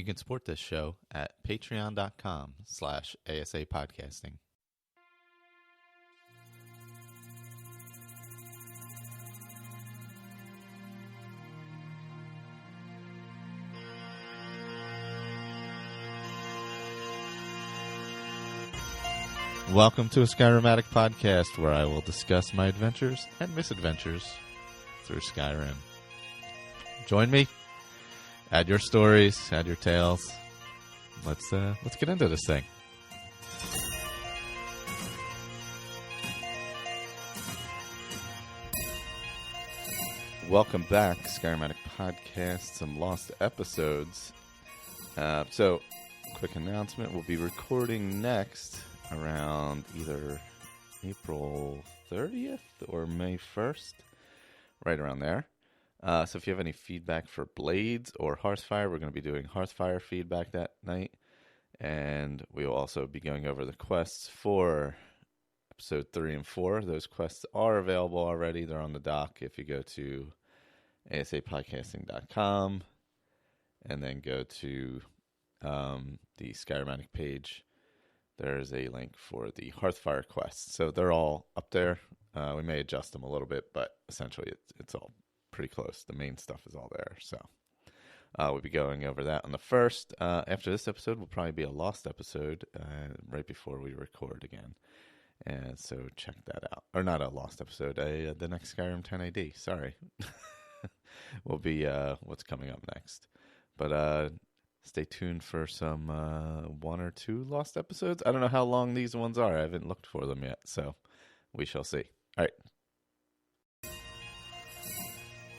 You can support this show at patreon.com/ASAPodcasting. Welcome to a Skyrim Addict podcast, where I will discuss my adventures and misadventures through Skyrim. Join me. Add your stories, add your tales. Let's get into this thing. Welcome back, Skyrim Addict podcast. Some lost episodes. So, quick announcement: we'll be recording next around either April 30th or May 1st, right around there. So if you have any feedback for Blades or Hearthfire, we're going to be doing Hearthfire feedback that night. And we will also be going over the quests for episode 3 and 4. Those quests are available already. They're on the dock. If you go to asapodcasting.com and then go to the Skyrim Addict page, there's a link for the Hearthfire quests. So they're all up there. We may adjust them a little bit, but essentially it's all pretty close. The main stuff is all there. So we'll be going over that on the first. After this episode will probably be a lost episode right before we record again. And so check that out. Or not a lost episode, the next Skyrim 10 AD. Sorry. Will be what's coming up next. But stay tuned for some 1 or 2 lost episodes. I don't know how long these ones are. I haven't looked for them yet. So we shall see. All right.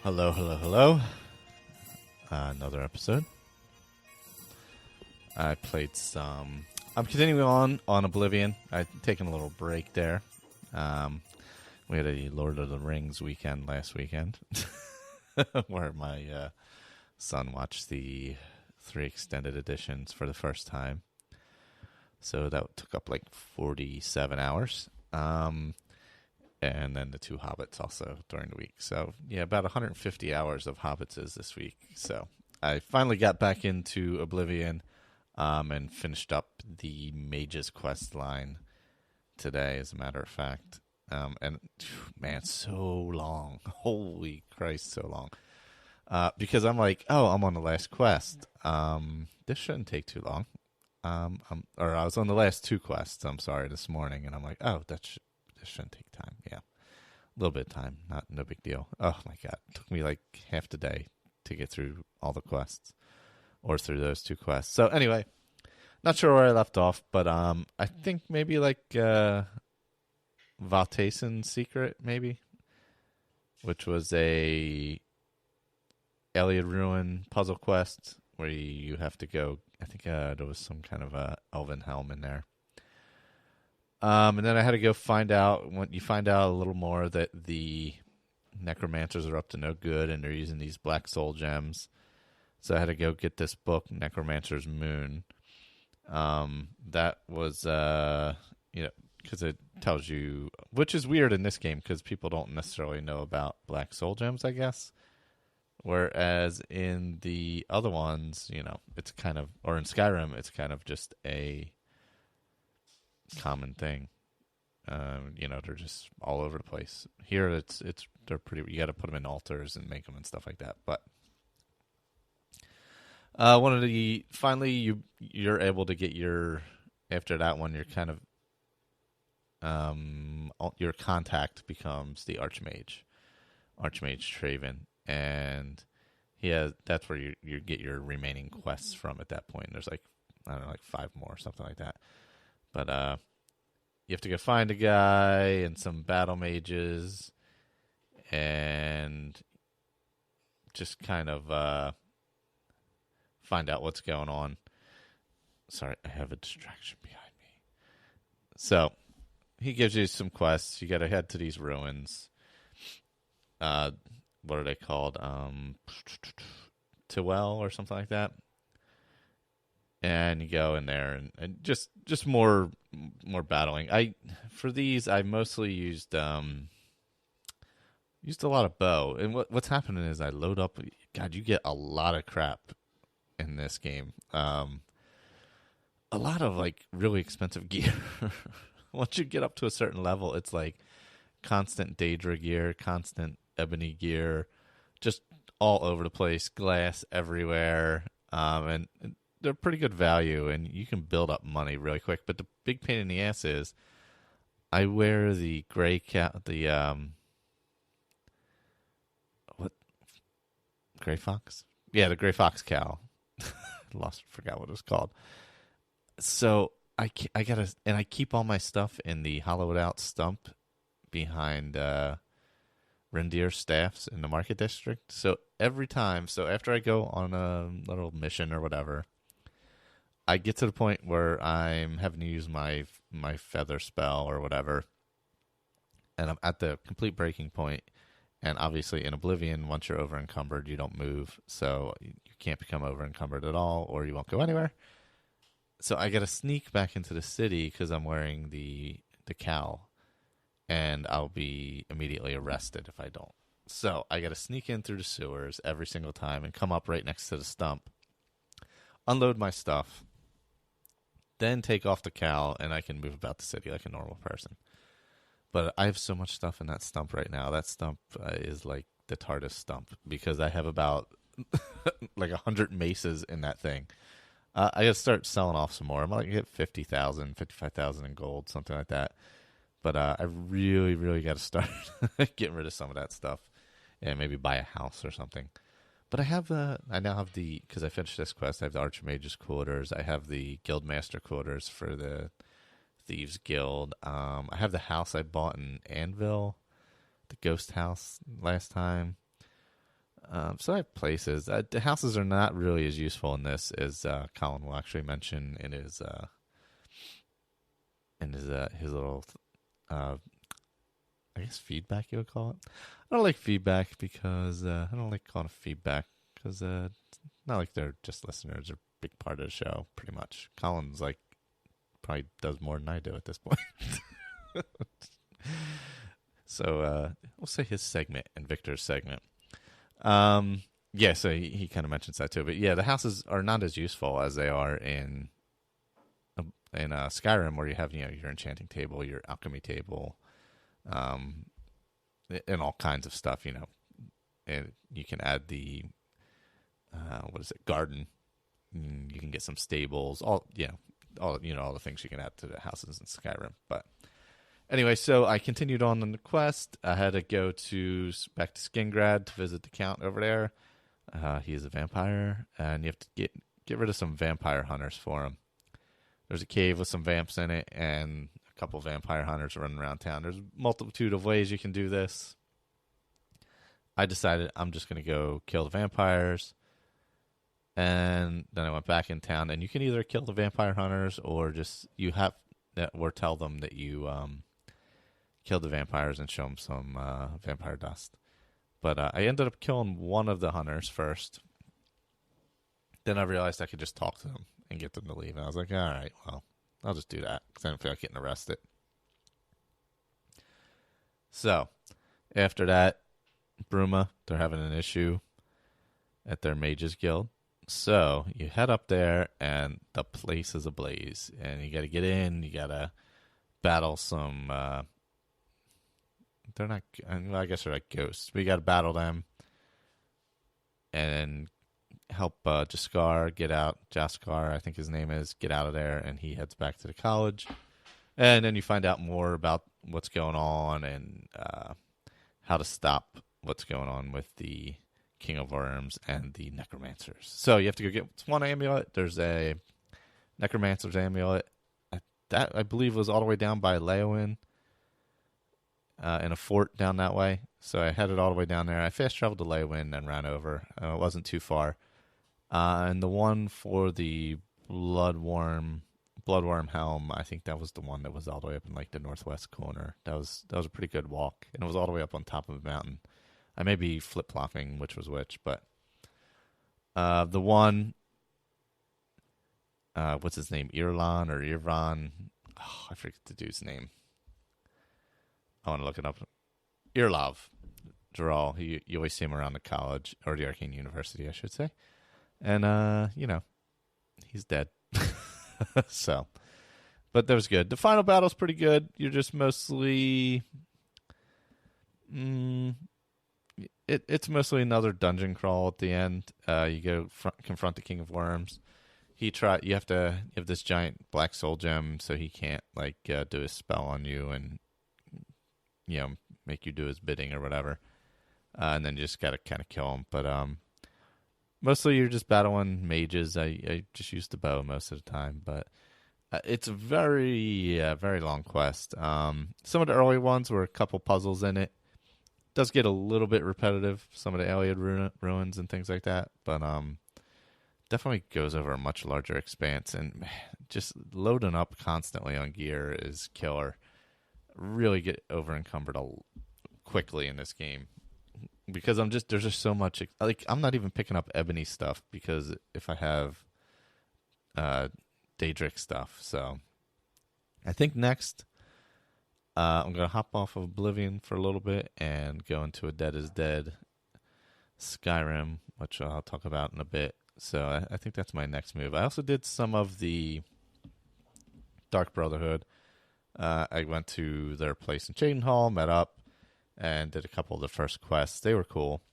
Hello. Another episode. I played some... I'm continuing on Oblivion. I've taken a little break there. We had a Lord of the Rings weekend last weekend where my son watched the 3 extended editions for the first time. So that took up like 47 hours. And then the 2 Hobbits also during the week. So, yeah, about 150 hours of Hobbitses this week. So I finally got back into Oblivion and finished up the Mage's Quest line today, as a matter of fact. And, man, so long. Holy Christ, so long. Because I'm like, I'm on the last quest. This shouldn't take too long. Or I was on the last 2 quests, this morning. And I'm like, this shouldn't take time. Yeah. A little bit of time. No big deal. Oh my God. It took me like half the day to get through all the quests, or through those 2 quests. So anyway, not sure where I left off, but I think maybe like Valtasen's Secret, maybe, which was a Elliot Ruin puzzle quest where you have to go. I think there was some kind of a elven helm in there. And then I had to go find out, when you find out a little more, that the necromancers are up to no good and they're using these black soul gems. So I had to go get this book, Necromancer's Moon. That was, because it tells you, which is weird in this game because people don't necessarily know about black soul gems, I guess. Whereas in the other ones, it's kind of, or in Skyrim, it's kind of just a common thing. They're just all over the place. Here they're pretty, you got to put them in altars and make them and stuff like that. But finally you're able to get after that one, you're kind of your contact becomes the Archmage Traven, and that's where you get your remaining quests from at that point. There's like 5 more or something like that. But you have to go find a guy and some battle mages and just kind of find out what's going on. Sorry, I have a distraction behind me. So he gives you some quests. You got to head to these ruins. What are they called? Tewell or something like that. And you go in there and just more battling. For these I mostly used a lot of bow. And what's happening is I load up. God, you get a lot of crap in this game. A lot of like really expensive gear. Once you get up to a certain level, it's like constant Daedra gear, constant ebony gear, just all over the place, glass everywhere, and they're pretty good value, and you can build up money really quick. But the big pain in the ass is I wear the gray gray fox? Yeah, the gray fox cowl. Forgot what it was called. So I keep all my stuff in the hollowed out stump behind reindeer staffs in the market district. So after I go on a little mission or whatever, I get to the point where I'm having to use my feather spell or whatever, and I'm at the complete breaking point. And obviously in Oblivion, once you're over encumbered, you don't move, so you can't become over encumbered at all, or you won't go anywhere. So I got to sneak back into the city because I'm wearing the cowl, and I'll be immediately arrested if I don't. So I got to sneak in through the sewers every single time and come up right next to the stump, unload my stuff, then take off the cowl, and I can move about the city like a normal person. But I have so much stuff in that stump right now. That stump is like the TARDIS stump because I have about like 100 maces in that thing. I got to start selling off some more. I'm going to get 50,000, 55,000 in gold, something like that. But I really, really got to start getting rid of some of that stuff and maybe buy a house or something. But I now have because I finished this quest, I have the Archmage's quarters. I have the Guildmaster quarters for the Thieves Guild. I have the house I bought in Anvil, the ghost house last time. So I have places. The houses are not really as useful in this as Colin will actually mention in his little, I guess feedback you would call it. I don't like feedback because I don't like calling it feedback because it's not like they're just listeners. They're a big part of the show, pretty much. Colin's like probably does more than I do at this point. So we'll say his segment and Victor's segment. Yeah, so he kind of mentions that too. But yeah, the houses are not as useful as they are in Skyrim, where you have your enchanting table, your alchemy table, and all kinds of stuff. And you can add the garden. You can get some stables. All the things you can add to the houses in Skyrim. But anyway, so I continued on the quest. I had to go back to Skingrad to visit the Count over there. He is a vampire, and you have to get rid of some vampire hunters for him. There's a cave with some vamps in it, and a couple vampire hunters running around town. There's a multitude of ways you can do this. I decided I'm just going to go kill the vampires. And then I went back in town, and you can either kill the vampire hunters or tell them that you killed the vampires and show them some vampire dust. But I ended up killing one of the hunters first. Then I realized I could just talk to them and get them to leave. And I was like, all right, well, I'll just do that because I don't feel like getting arrested. So after that, Bruma, they're having an issue at their Mages Guild. So you head up there, and the place is ablaze. And you got to get in. You got to battle some... they're not... I guess they're like ghosts. We got to battle them. And help Jaskar get out. Jaskar, I think his name is. Get out of there. And he heads back to the college. And then you find out more about what's going on and how to stop what's going on with the King of Worms and the Necromancers. So you have to go get one amulet. There's a Necromancer's amulet. That, I believe, was all the way down by Leowen in a fort down that way. So I headed all the way down there. I fast traveled to Leowen and ran over. It wasn't too far. And the one for the Bloodworm helm, I think that was the one that was all the way up in like the northwest corner. That was a pretty good walk, and it was all the way up on top of a mountain. I may be flip-flopping which was which, but the one, what's his name, Irlan or Irvan? Oh, I forget the dude's name. I want to look it up. Irlav Dural. You always see him around the college, or the Arcane University, I should say. And, he's dead. So, but that was good. The final battle's pretty good. You're just mostly... It's mostly another dungeon crawl at the end. You go confront the King of Worms. You have this giant black soul gem, so he can't do his spell on you and make you do his bidding or whatever. And then you just gotta kind of kill him. But mostly you're just battling mages. I just use the bow most of the time, but it's a very very long quest. Some of the early ones were a couple puzzles in it. Does get a little bit repetitive, some of the Alien ruins and things like that, but definitely goes over a much larger expanse, and just loading up constantly on gear is killer. Really get over encumbered quickly in this game because there's just so much. I'm not even picking up ebony stuff because if I have Daedric stuff, so I think next. I'm going to hop off of Oblivion for a little bit and go into a Dead is Dead Skyrim, which I'll talk about in a bit. So I think that's my next move. I also did some of the Dark Brotherhood. I went to their place in Cheydinhall, met up, and did a couple of the first quests. They were cool.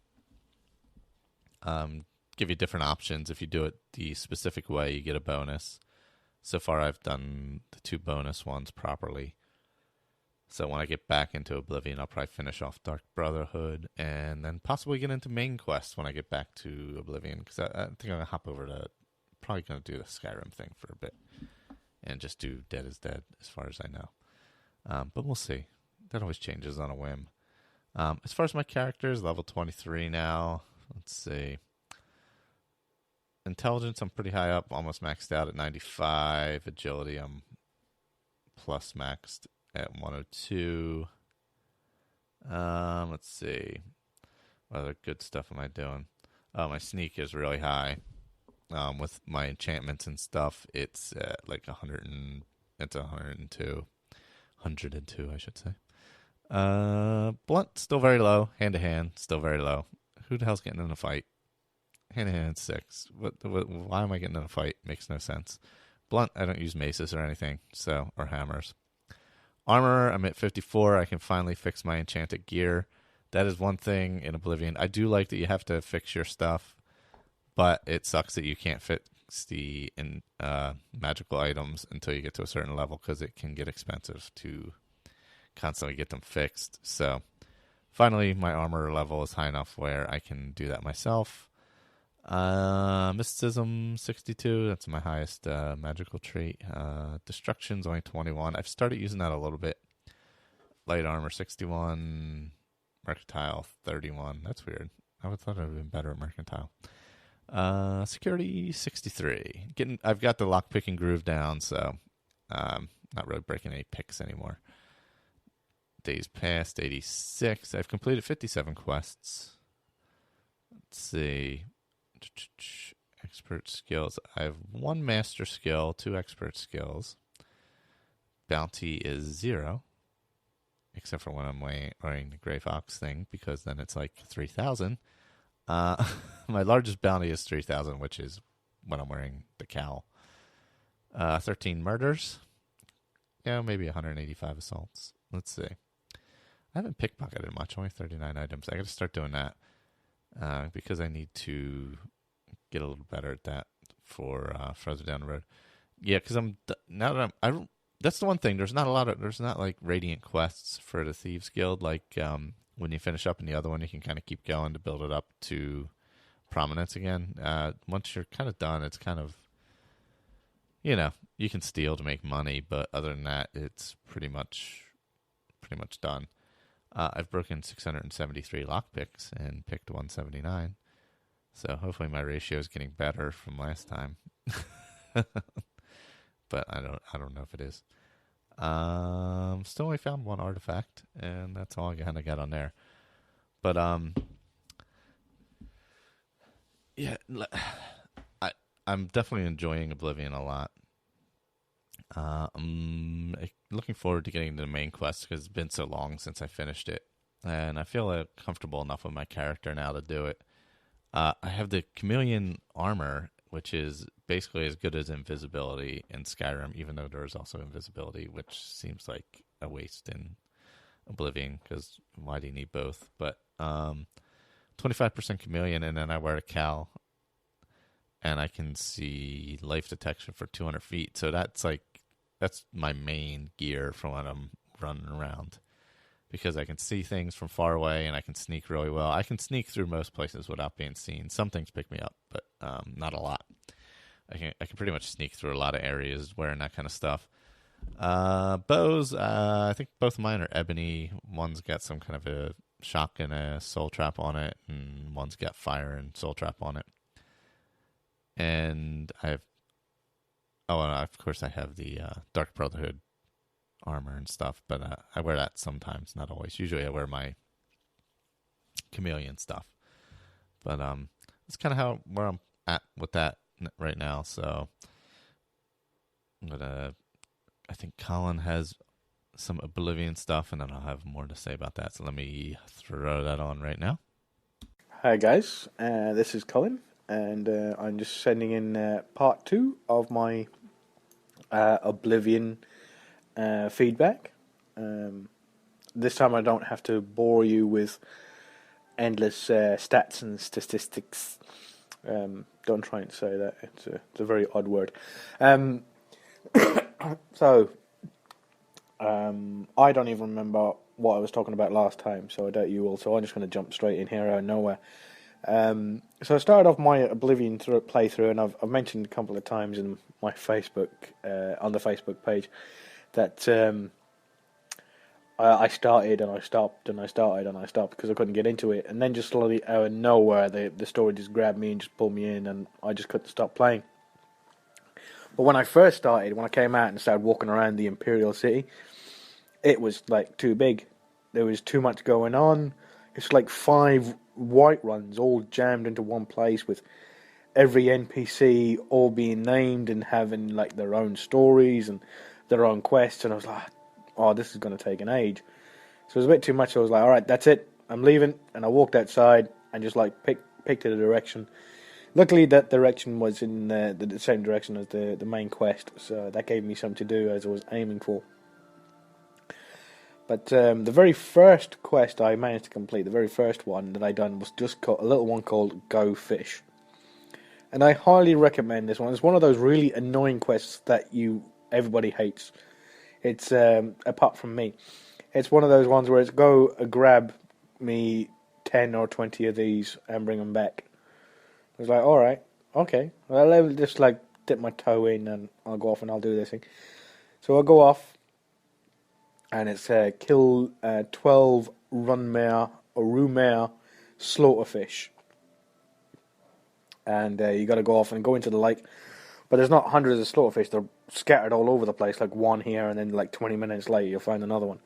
Give you different options. If you do it the specific way, you get a bonus. So far, I've done the 2 bonus ones properly. So when I get back into Oblivion, I'll probably finish off Dark Brotherhood and then possibly get into main quests when I get back to Oblivion. Because I think I'm going to hop over to, probably going to do the Skyrim thing for a bit and just do Dead is Dead as far as I know. But we'll see. That always changes on a whim. As far as my characters, level 23 now. Let's see. Intelligence, I'm pretty high up, almost maxed out at 95. Agility, I'm plus maxed at 102. Let's see. What other good stuff am I doing? Oh, my sneak is really high. With my enchantments and stuff, it's at like 100 and it's 102. 102, I should say. Blunt, still very low. Hand to hand, still very low. Who the hell's getting in a fight? Hand to hand, 6. Why am I getting in a fight? Makes no sense. Blunt, I don't use maces or anything, or hammers. Armor, I'm at 54. I can finally fix my enchanted gear. That is one thing in Oblivion. I do like that you have to fix your stuff, but it sucks that you can't fix the magical items until you get to a certain level because it can get expensive to constantly get them fixed. So finally, my armor level is high enough where I can do that myself. Mysticism 62, that's my highest magical trait. Destruction's only 21. I've started using that a little bit. Light armor 61. Mercantile 31. That's weird. I would have thought I would have been better at mercantile. Security 63. I've got the lockpicking groove down, so not really breaking any picks anymore. Days past 86. I've completed 57 quests. Let's see. Expert skills. I have 1 master skill, 2 expert skills. Bounty is 0, except for when I'm wearing the Gray Fox thing, because then it's like 3,000. My largest bounty is 3,000, which is when I'm wearing the cowl. 13 murders. Yeah, maybe 185 assaults. Let's see. I haven't pickpocketed much, only 39 items. I got to start doing that. Because I need to get a little better at that for further down the road. Yeah, because that's the one thing. There's not like radiant quests for the Thieves Guild. Like when you finish up in the other one, you can kind of keep going to build it up to prominence again. Once you're kind of done, it's kind of, you can steal to make money, but other than that, it's pretty much done. I've broken 673 lockpicks and picked 179. So hopefully my ratio is getting better from last time. But I don't know if it is. Still only found 1 artifact, and that's all I kind of got on there. But yeah, I'm definitely enjoying Oblivion a lot. I'm looking forward to getting to the main quest because it's been so long since I finished it, and I feel comfortable enough with my character now to do it. I have the chameleon armor, which is basically as good as invisibility in Skyrim, even though there is also invisibility, which seems like a waste in Oblivion, because why do you need both? But 25% chameleon, and then I wear a cowl, and I can see life detection for 200 feet. So that's my main gear for when I'm running around, because I can see things from far away and I can sneak really well. I can sneak through most places without being seen. Some things pick me up, but not a lot. I can pretty much sneak through a lot of areas wearing that kind of stuff. Bows, I think both of mine are ebony. One's got some kind of a shock and a soul trap on it, and one's got fire and soul trap on it. And and of course I have the Dark Brotherhood armor and stuff, but I wear that sometimes, not always. Usually I wear my chameleon stuff. But that's kind of where I'm at with that right now. So I think Colin has some Oblivion stuff, and then I'll have more to say about that. So let me throw that on right now. Hi guys, this is Colin, and I'm just sending in part 2 of my Oblivion feedback. This time I don't have to bore you with endless stats and statistics. Don't try and say that, it's a very odd word. So, I don't even remember what I was talking about last time, so I doubt you will, so I'm just going to jump straight in here out of nowhere. So I started off my Oblivion playthrough, and I've mentioned a couple of times in my Facebook, on the Facebook page, that I started and I stopped and I started and I stopped because I couldn't get into it, and then just slowly out of nowhere the story just grabbed me and just pulled me in, and I just couldn't stop playing. But when I first started, when I came out and started walking around the Imperial city, it was like too big. There was too much going on. It's like 5 Whiteruns all jammed into one place, with every NPC all being named and having like their own stories and their own quests. And I was like, oh, this is going to take an age. So it was a bit too much. So I was like, all right, that's it. I'm leaving. And I walked outside and just like picked a direction. Luckily, that direction was in the same direction as the main quest, so that gave me something to do as I was aiming for. But the very first quest I managed to complete, the very first one that I done, was just a little one called Go Fish. And I highly recommend this one. It's one of those really annoying quests that everybody hates. It's, apart from me, it's one of those ones where it's go grab me 10 or 20 of these and bring them back. I was like, alright, okay. Well, let me just like dip my toe in and I'll go off and I'll do this thing. So I'll go off, and it's kill 12 runmare or rumare slaughterfish. And you got to go off and go into the lake. But there's not hundreds of slaughterfish, they're scattered all over the place, like one here, and then like 20 minutes later you'll find another one.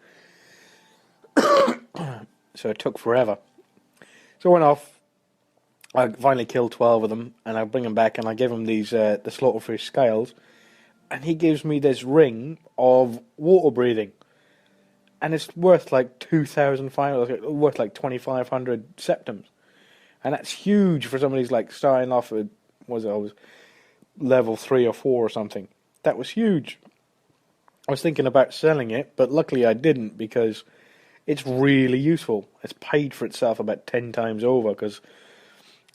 So it took forever. So I went off. I finally killed 12 of them, and I bring them back, and I give him these the slaughterfish scales, and he gives me this ring of water breathing, and it's worth like 2,500, worth like 2,500 septims, and that's huge for somebody's like starting off at I was level 3 or 4 or something. That was huge. I was thinking about selling it, but luckily I didn't, because it's really useful. It's paid for itself about 10 times over, because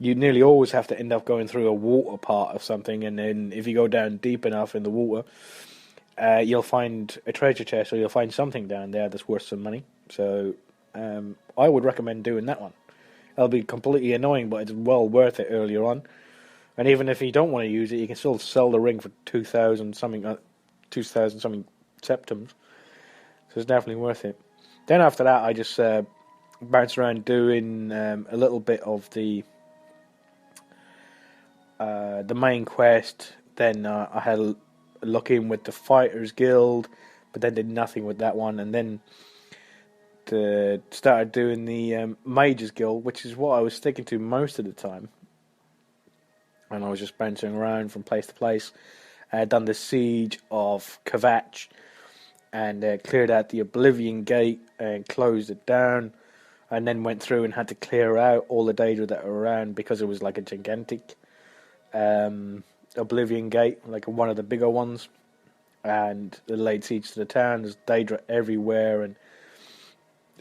you nearly always have to end up going through a water part of something, and then if you go down deep enough in the water, you'll find a treasure chest, or you'll find something down there that's worth some money. So I would recommend doing that one. It'll be completely annoying, but it's well worth it earlier on. And even if you don't want to use it, you can still sell the ring for 2,000 something septims. So it's definitely worth it. Then after that, I just bounced around doing a little bit of the main quest. Then I had a look in with the Fighters Guild, but then did nothing with that one. And then started doing the Mages Guild, which is what I was sticking to most of the time. And I was just bouncing around from place to place. I had done the Siege of Kvatch, and cleared out the Oblivion Gate and closed it down. and then went through and had to clear out all the Daedra that were around because it was like a gigantic Oblivion Gate, like one of the bigger ones, and it laid siege to the town. There's Daedra everywhere, and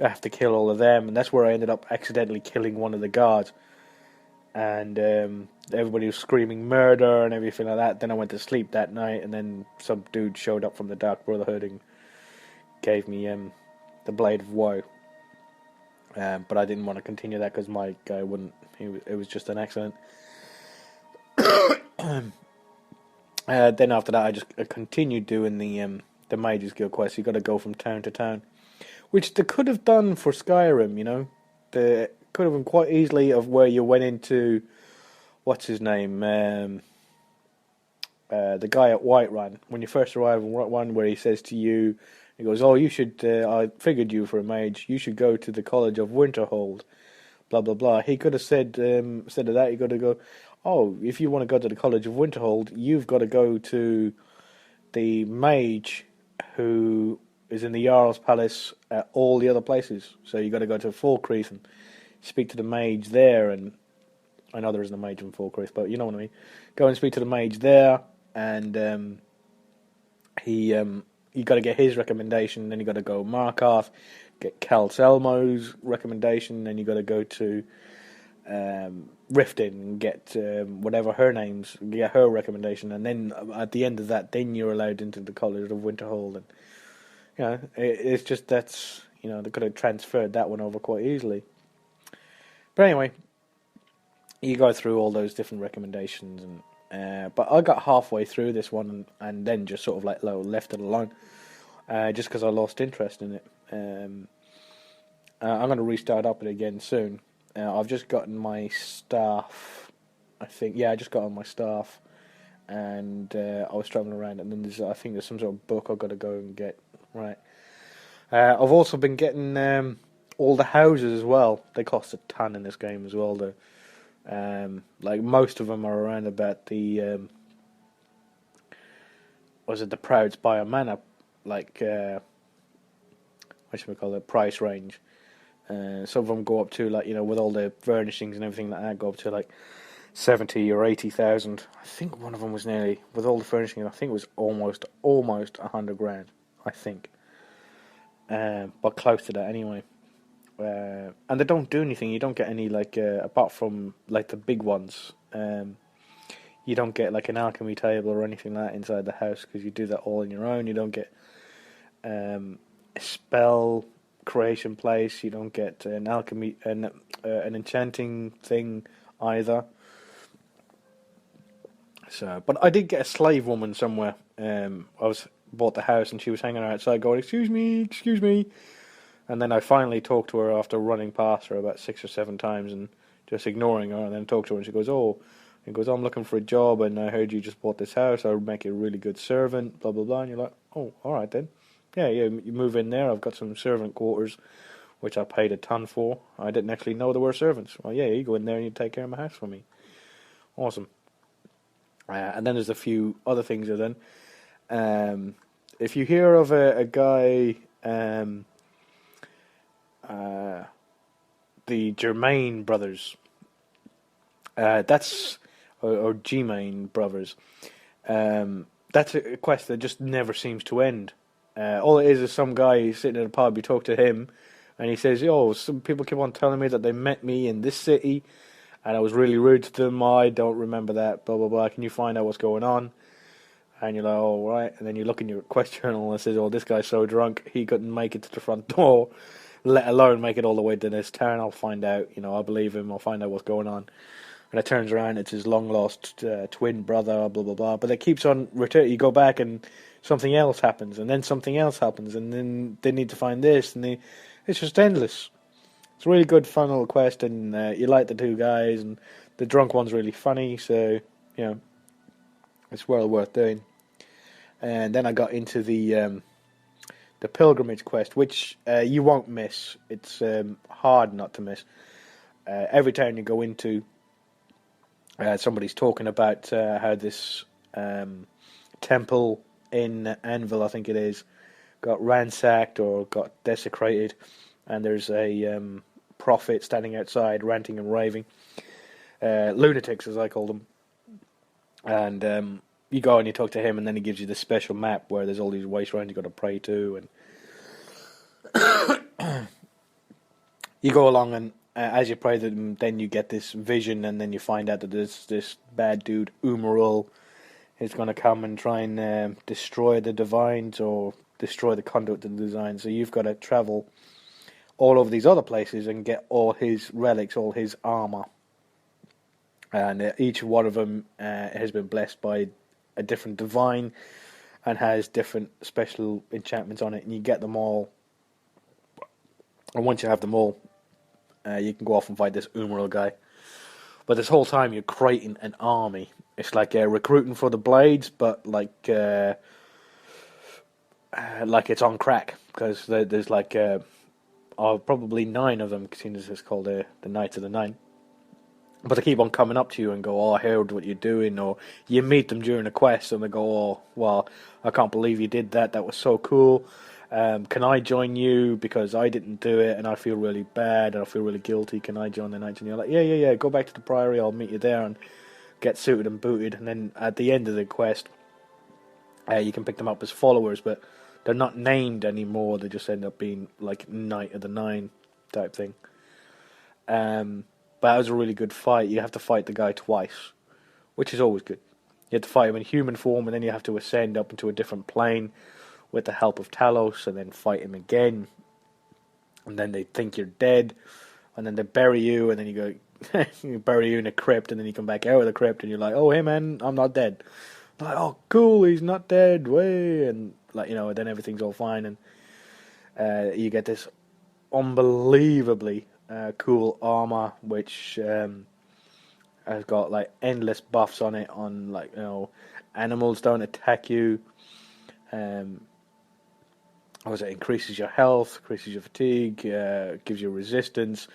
I have to kill all of them, and that's where I ended up accidentally killing one of the guards. And everybody was screaming murder and everything like that. Then I went to sleep that night, and then some dude showed up from the Dark Brotherhood and gave me the Blade of Woe. But I didn't want to continue that because my guy wouldn't. It was just an accident. Then after that, I just continued doing the Mages Guild quest. You got to go from town to town, which they could have done for Skyrim. You know, they could have been quite easily of where you went into what's his name, the guy at Whiterun. When you first arrive in Whiterun, where he says to you, he goes, "Oh, you should. I figured you for a mage. You should go to the College of Winterhold." Blah blah blah. He could have said instead of that, you got to go. Oh, if you want to go to the College of Winterhold, you've got to go to the mage who is in the Jarl's Palace at all the other places. So you got to go to Falkreath and speak to the mage there. And I know there isn't a mage in Falkreath, but you know what I mean. Go and speak to the mage there, and you got to get his recommendation. Then you got to go Markarth, get Cal Selmo's recommendation. Then you got to go to Riften and get whatever her name's, get her recommendation, and then at the end of that, then you're allowed into the College of Winterhold. And you know, it's just that's, you know, they could have transferred that one over quite easily. But anyway, you go through all those different recommendations, and but I got halfway through this one and then just sort of like left it alone, just because I lost interest in it. I'm going to restart up it again soon. I've just gotten my staff, I think. Yeah, I just got on my staff, and I was travelling around, and then I think there's some sort of book I've got to go and get. Right. I've also been getting all the houses as well. They cost a ton in this game as well. Like most of them are around about the was it the Proud Spire Manor, like what should we call it, price range. Some of them go up to, like, you know, with all the furnishings and everything like that, go up to like 70 or 80,000. I think one of them was nearly, with all the furnishings, I think it was almost 100 grand. I think, but close to that anyway. And they don't do anything. You don't get any, like, apart from like the big ones. You don't get like an alchemy table or anything like that inside the house because you do that all on your own. You don't get a spell creation place. You don't get an alchemy, an enchanting thing either. So, but I did get a slave woman somewhere. Bought the house and she was hanging outside going, excuse me. And then I finally talked to her after running past her about 6 or 7 times and just ignoring her, and then talked to her and she goes, I'm looking for a job and I heard you just bought this house. I would make you a really good servant, blah, blah, blah. And you're like, oh, all right then. Yeah, you move in there. I've got some servant quarters, which I paid a ton for. I didn't actually know there were servants. Well, yeah, you go in there and you take care of my house for me. Awesome. And then there's a few other things then. If you hear of a guy, the Germain brothers, that's, or Germain brothers, that's a quest that just never seems to end. All it is some guy sitting in a pub, you talk to him, and he says, some people keep on telling me that they met me in this city, and I was really rude to them. I don't remember that, blah, blah, blah. Can you find out what's going on? And you're like, oh, right. And then you look in your quest journal and it says, this guy's so drunk, he couldn't make it to the front door, let alone make it all the way to this town. I'll find out, I believe him, I'll find out what's going on. And it turns around, it's his long-lost twin brother, blah, blah, blah. But it keeps on returning. You go back and something else happens, and then something else happens, and then they need to find this, and it's just endless. It's a really good, fun little quest, and you like the two guys, and the drunk one's really funny, so, it's well worth doing. And then I got into the pilgrimage quest, which you won't miss. It's hard not to miss. Every town you go into, somebody's talking about how this temple in Anvil, I think it is, got ransacked or got desecrated, and there's a prophet standing outside ranting and raving. Lunatics, as I call them. And you go and you talk to him, and then he gives you this special map where there's all these wastelands you've got to pray to. And you go along, and as you pray to them, then you get this vision, and then you find out that there's this bad dude, Umarul, is going to come and try and destroy the divines or destroy the conduit of the design. So you've got to travel all over these other places and get all his relics, all his armor. And each one of them has been blessed by a different divine and has different special enchantments on it. And you get them all. And once you have them all, you can go off and fight this Umaril guy. But this whole time you're creating an army. It's like recruiting for the Blades, but like it's on crack. Because there's like probably 9 of them, seeing as it's called the Knights of the Nine. But they keep on coming up to you and go, I heard what you're doing. Or you meet them during a quest and they go, oh, well, I can't believe you did that. That was so cool. Can I join you? Because I didn't do it and I feel really bad and I feel really guilty. Can I join the Knights? And you're like, yeah. Go back to the Priory. I'll meet you there and get suited and booted. And then at the end of the quest, you can pick them up as followers. But they're not named anymore. They just end up being like Knight of the Nine type thing. But that was a really good fight. You have to fight the guy twice, which is always good. You have to fight him in human form, and then you have to ascend up into a different plane with the help of Talos, and then fight him again. And then they think you're dead, and then they bury you, and then you go, you bury you in a crypt, and then you come back out of the crypt, and you're like, oh, hey man, I'm not dead. They're like, oh, cool, he's not dead, way, and like, then everything's all fine, and you get this unbelievably cool armor, which has got like endless buffs on it. On like animals don't attack you. It increases your health, increases your fatigue, gives you resistance.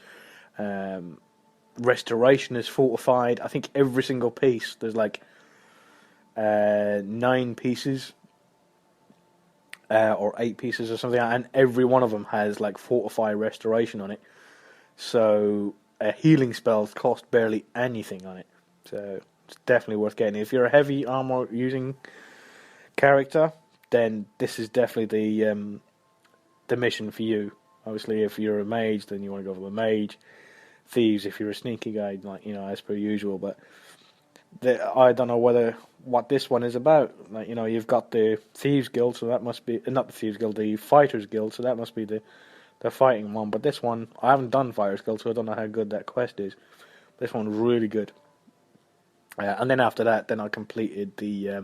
Restoration is fortified. I think every single piece there's like 9 pieces. Or 8 pieces or something, and every one of them has like fortify restoration on it. So healing spells cost barely anything on it. So it's definitely worth getting. If you're a heavy armor using character, then this is definitely the mission for you. Obviously, if you're a mage, then you want to go for the mage. Thieves, if you're a sneaky guy, like as per usual. But I don't know what this one is about. Like you've got the Thieves Guild, so that must be not the Thieves Guild, the Fighters Guild, so that must be the fighting one. But this one, I haven't done Fighters Guild, so I don't know how good that quest is. This one's really good. And then after that, then I completed the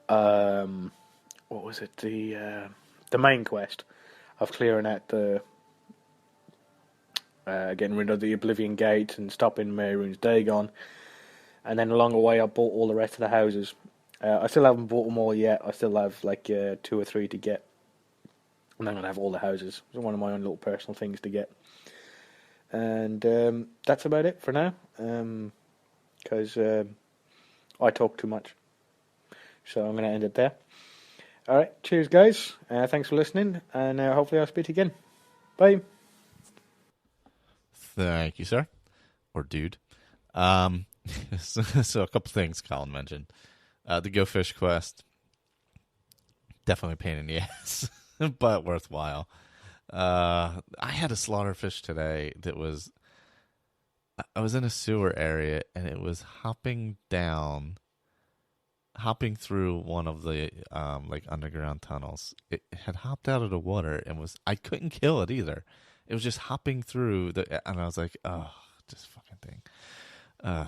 what was it? The main quest of clearing out the getting rid of the Oblivion Gate and stopping Mehrunes Dagon. And then along the way, I bought all the rest of the houses. I still haven't bought them all yet. I still have like 2 or 3 to get. And I'm going to have all the houses. It's one of my own little personal things to get. And that's about it for now. Because I talk too much. So I'm going to end it there. Alright, cheers guys. Thanks for listening. And hopefully I'll speak again. Bye. Thank you, sir. Or dude. So a couple things Colin mentioned. The Go Fish quest. Definitely a pain in the ass. But worthwhile. I had a slaughterfish today that was... I was in a sewer area, and it was hopping through one of the like underground tunnels. It had hopped out of the water and I couldn't kill it either. It was just hopping through and I was like, oh, this fucking thing.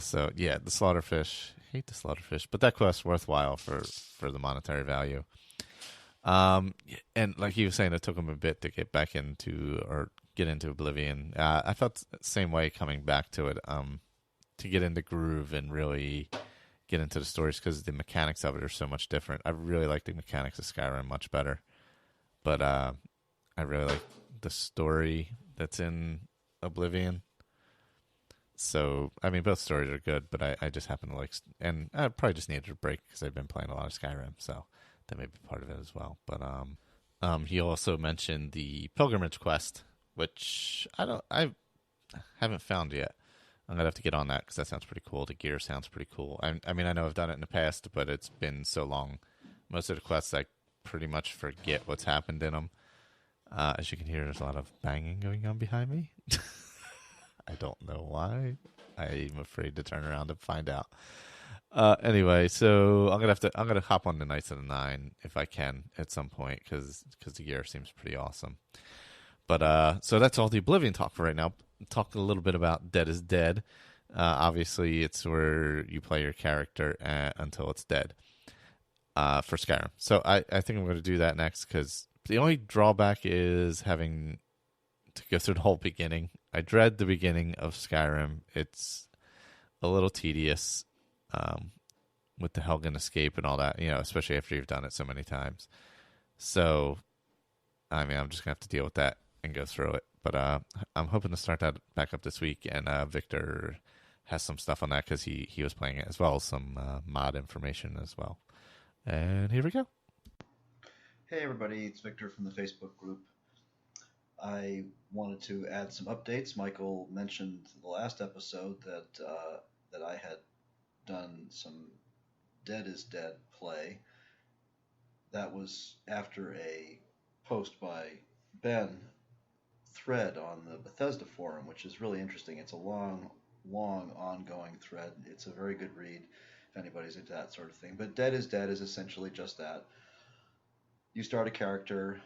So yeah, the slaughterfish. Hate the slaughterfish, but that quest worthwhile for the monetary value. And like he was saying, it took him a bit to get back into or get into Oblivion. I felt the same way coming back to it. To get into groove and really get into the stories because the mechanics of it are so much different. I really like the mechanics of Skyrim much better, but I really like the story that's in Oblivion. So, I mean, both stories are good, but I just happen to like... And I probably just needed a break because I've been playing a lot of Skyrim, so that may be part of it as well. But he also mentioned the Pilgrimage quest, which I haven't found yet. I'm gonna have to get on that because that sounds pretty cool. The gear sounds pretty cool. I mean, I know I've done it in the past, but it's been so long. Most of the quests, I pretty much forget what's happened in them. As you can hear, there's a lot of banging going on behind me. I don't know why. I'm afraid to turn around and find out. Anyway, so I'm gonna hop on the Knights of the Nine if I can at some point because the gear seems pretty awesome. But so that's all the Oblivion talk for right now. Talk a little bit about Dead is Dead. Obviously, it's where you play your character until it's dead for Skyrim. So I think I'm going to do that next because the only drawback is having to go through the whole beginning. I dread the beginning of Skyrim. It's a little tedious with the Helgen escape and all that, especially after you've done it so many times. So, I mean, I'm just going to have to deal with that and go through it. But I'm hoping to start that back up this week. And Victor has some stuff on that because he was playing it as well as some mod information as well. And here we go. Hey everybody, it's Victor from the Facebook group. I wanted to add some updates. Michael mentioned the last episode that I had done some Dead is Dead play. That was after a post by Ben thread on the Bethesda forum, which is really interesting. It's a long ongoing thread. It's a very good read if anybody's into that sort of thing. But Dead is Dead is essentially just that. You start a character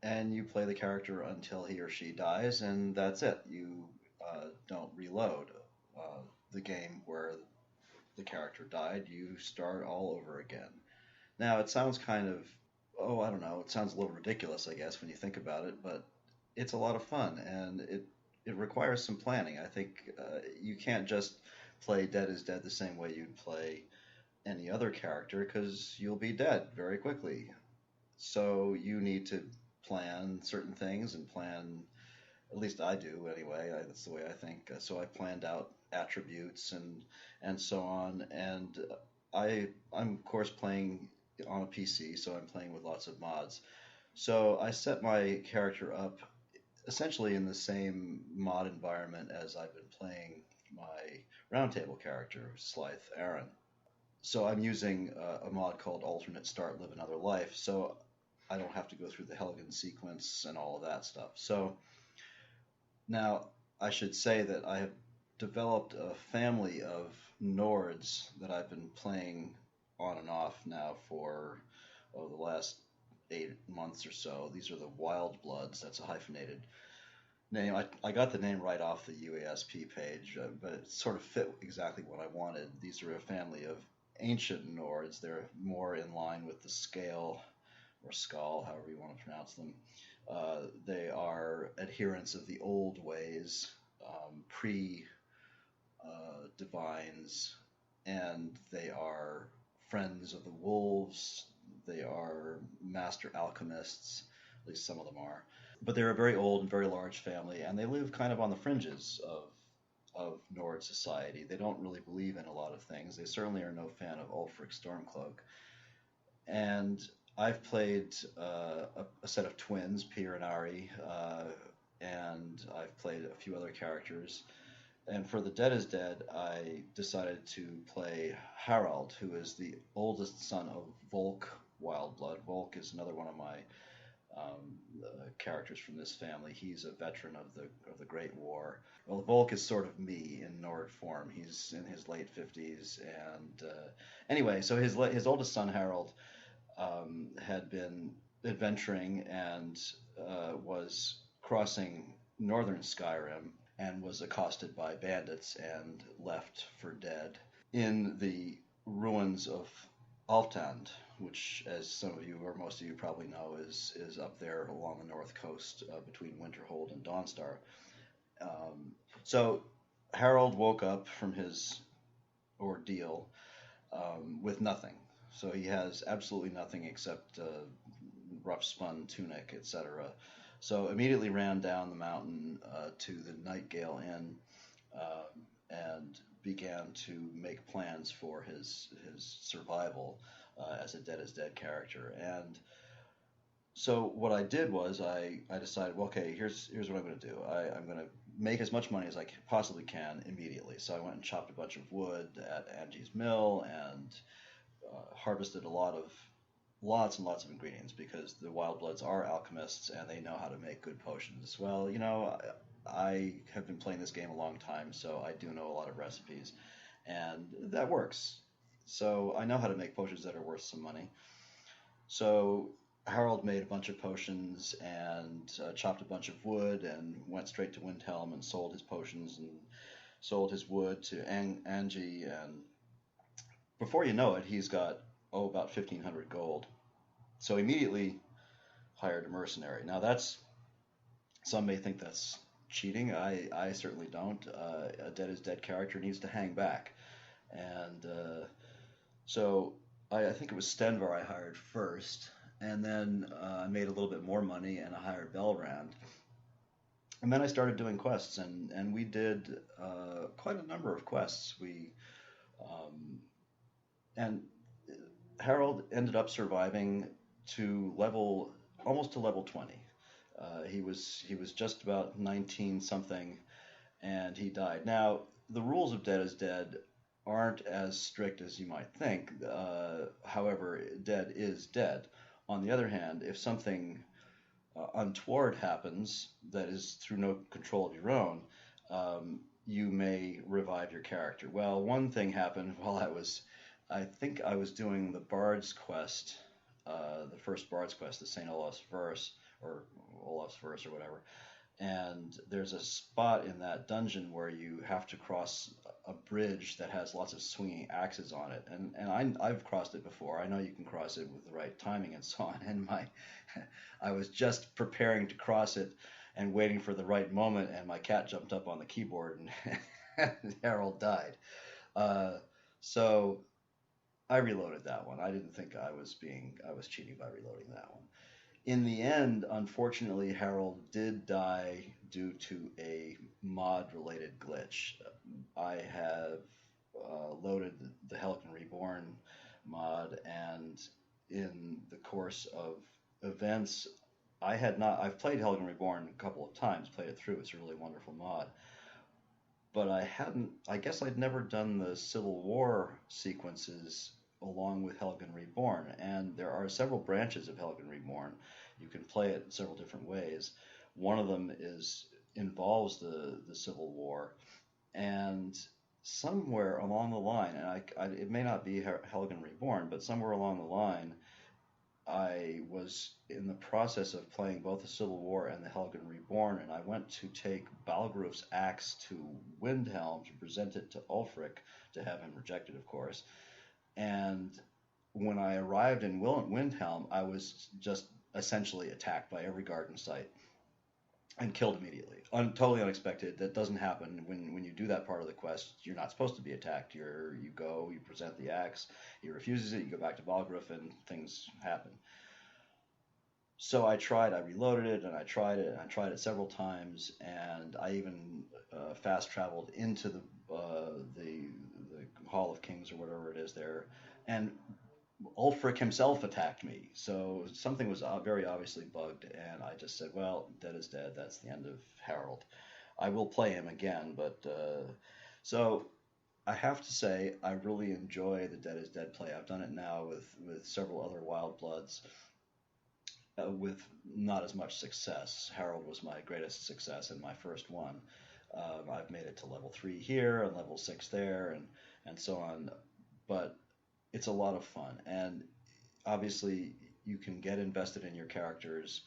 and you play the character until he or she dies, and that's it. You don't reload the game where the character died. You start all over again. Now, it sounds kind of, I don't know, it sounds a little ridiculous, I guess, when you think about it, but it's a lot of fun, and it requires some planning. I think you can't just play Dead is Dead the same way you'd play any other character, because you'll be dead very quickly. So you need to plan certain things and plan, at least I do anyway, that's the way I think. So I planned out attributes and so on, and I'm of course playing on a PC, so I'm playing with lots of mods. So I set my character up essentially in the same mod environment as I've been playing my roundtable character, Slythe Aaron. So I'm using a mod called Alternate Start Live Another Life, so I don't have to go through the Helgen sequence and all of that stuff. So now I should say that I have developed a family of Nords that I've been playing on and off now for the last 8 months or so. These are the Wild Bloods. That's a hyphenated name. I got the name right off the UESP page, but it sort of fit exactly what I wanted. These are a family of ancient Nords. They're more in line with the scale or skull, however you want to pronounce them. They are adherents of the old ways, pre-divines, and they are friends of the wolves. They are master alchemists, at least some of them are. But they're a very old and very large family, and they live kind of on the fringes of Nord society. They don't really believe in a lot of things. They certainly are no fan of Ulfric Stormcloak. And I've played a set of twins, Pyr and Ari, and I've played a few other characters. And for the Dead is Dead, I decided to play Harald, who is the oldest son of Volk Wildblood. Volk is another one of my characters from this family. He's a veteran of the Great War. Well, Volk is sort of me in Nord form. He's in his late 50s, and anyway, so his oldest son Harald had been adventuring and was crossing northern Skyrim and was accosted by bandits and left for dead in the ruins of Alftand, which, as some of you or most of you probably know, is up there along the north coast between Winterhold and Dawnstar. So Harold woke up from his ordeal with nothing. So he has absolutely nothing except rough spun tunic, etc. So immediately ran down the mountain to the Nightgale Inn and began to make plans for his survival as a Dead is Dead character. And So what I did was I decided, well, okay, here's what I'm going to do. I'm going to make as much money as I possibly can immediately. So I went and chopped a bunch of wood at Angie's mill and harvested lots and lots of ingredients because the Wild Bloods are alchemists and they know how to make good potions. Well, I have been playing this game a long time, so I do know a lot of recipes, and that works. So I know how to make potions that are worth some money. So Harold made a bunch of potions and chopped a bunch of wood and went straight to Windhelm and sold his potions and sold his wood to Angie. And before you know it, he's got, about 1,500 gold. So immediately hired a mercenary. Now some may think that's cheating. I certainly don't. A dead is dead character needs to hang back. And so I think it was Stenvar I hired first, and then I made a little bit more money and I hired Belrand. And then I started doing quests, and we did quite a number of quests. And Harold ended up surviving to almost to level 20. He was just about 19 something, and he died. Now the rules of Dead is Dead aren't as strict as you might think. However, dead is dead. On the other hand, if something untoward happens that is through no control of your own, you may revive your character. Well, one thing happened while I think I was doing the Bard's quest, the first Bard's quest, the St. Olaf's Verse, or Olaf's Verse, or whatever. And there's a spot in that dungeon where you have to cross a bridge that has lots of swinging axes on it. And I've crossed it before. I know you can cross it with the right timing and so on. And I was just preparing to cross it and waiting for the right moment, and my cat jumped up on the keyboard and Harold died. So I reloaded that one. I didn't think I was cheating by reloading that one. In the end, unfortunately, Harold did die due to a mod-related glitch. I have loaded the Helgen Reborn mod, and in the course of events, I've played Helgen Reborn a couple of times, played it through. It's a really wonderful mod. But I guess I'd never done the Civil War sequences along with Helgen Reborn, and there are several branches of Helgen Reborn. You can play it several different ways. One of them involves the Civil War, and somewhere along the line, and it may not be Helgen Reborn, but somewhere along the line, I was in the process of playing both the Civil War and the Helgen Reborn, and I went to take Balgruf's axe to Windhelm to present it to Ulfric, to have him rejected, of course. And when I arrived in Windhelm, I was just essentially attacked by every guard in sight and killed immediately. Totally unexpected. That doesn't happen when you do that part of the quest. You're not supposed to be attacked. You present the axe, he refuses it, you go back to Balgruf, and things happen. So I reloaded it, and I tried it several times, and I even fast traveled into the Hall of Kings or whatever it is there, and Ulfric himself attacked me. So something was very obviously bugged, and I just said, well, dead is dead. That's the end of Harold. I will play him again, but so I have to say I really enjoy the Dead is Dead play. I've done it now with several other Wild Bloods. With not as much success. Harold was my greatest success in my first one. I've made it to level 3 here and level 6 there and so on. But it's a lot of fun. And obviously you can get invested in your characters,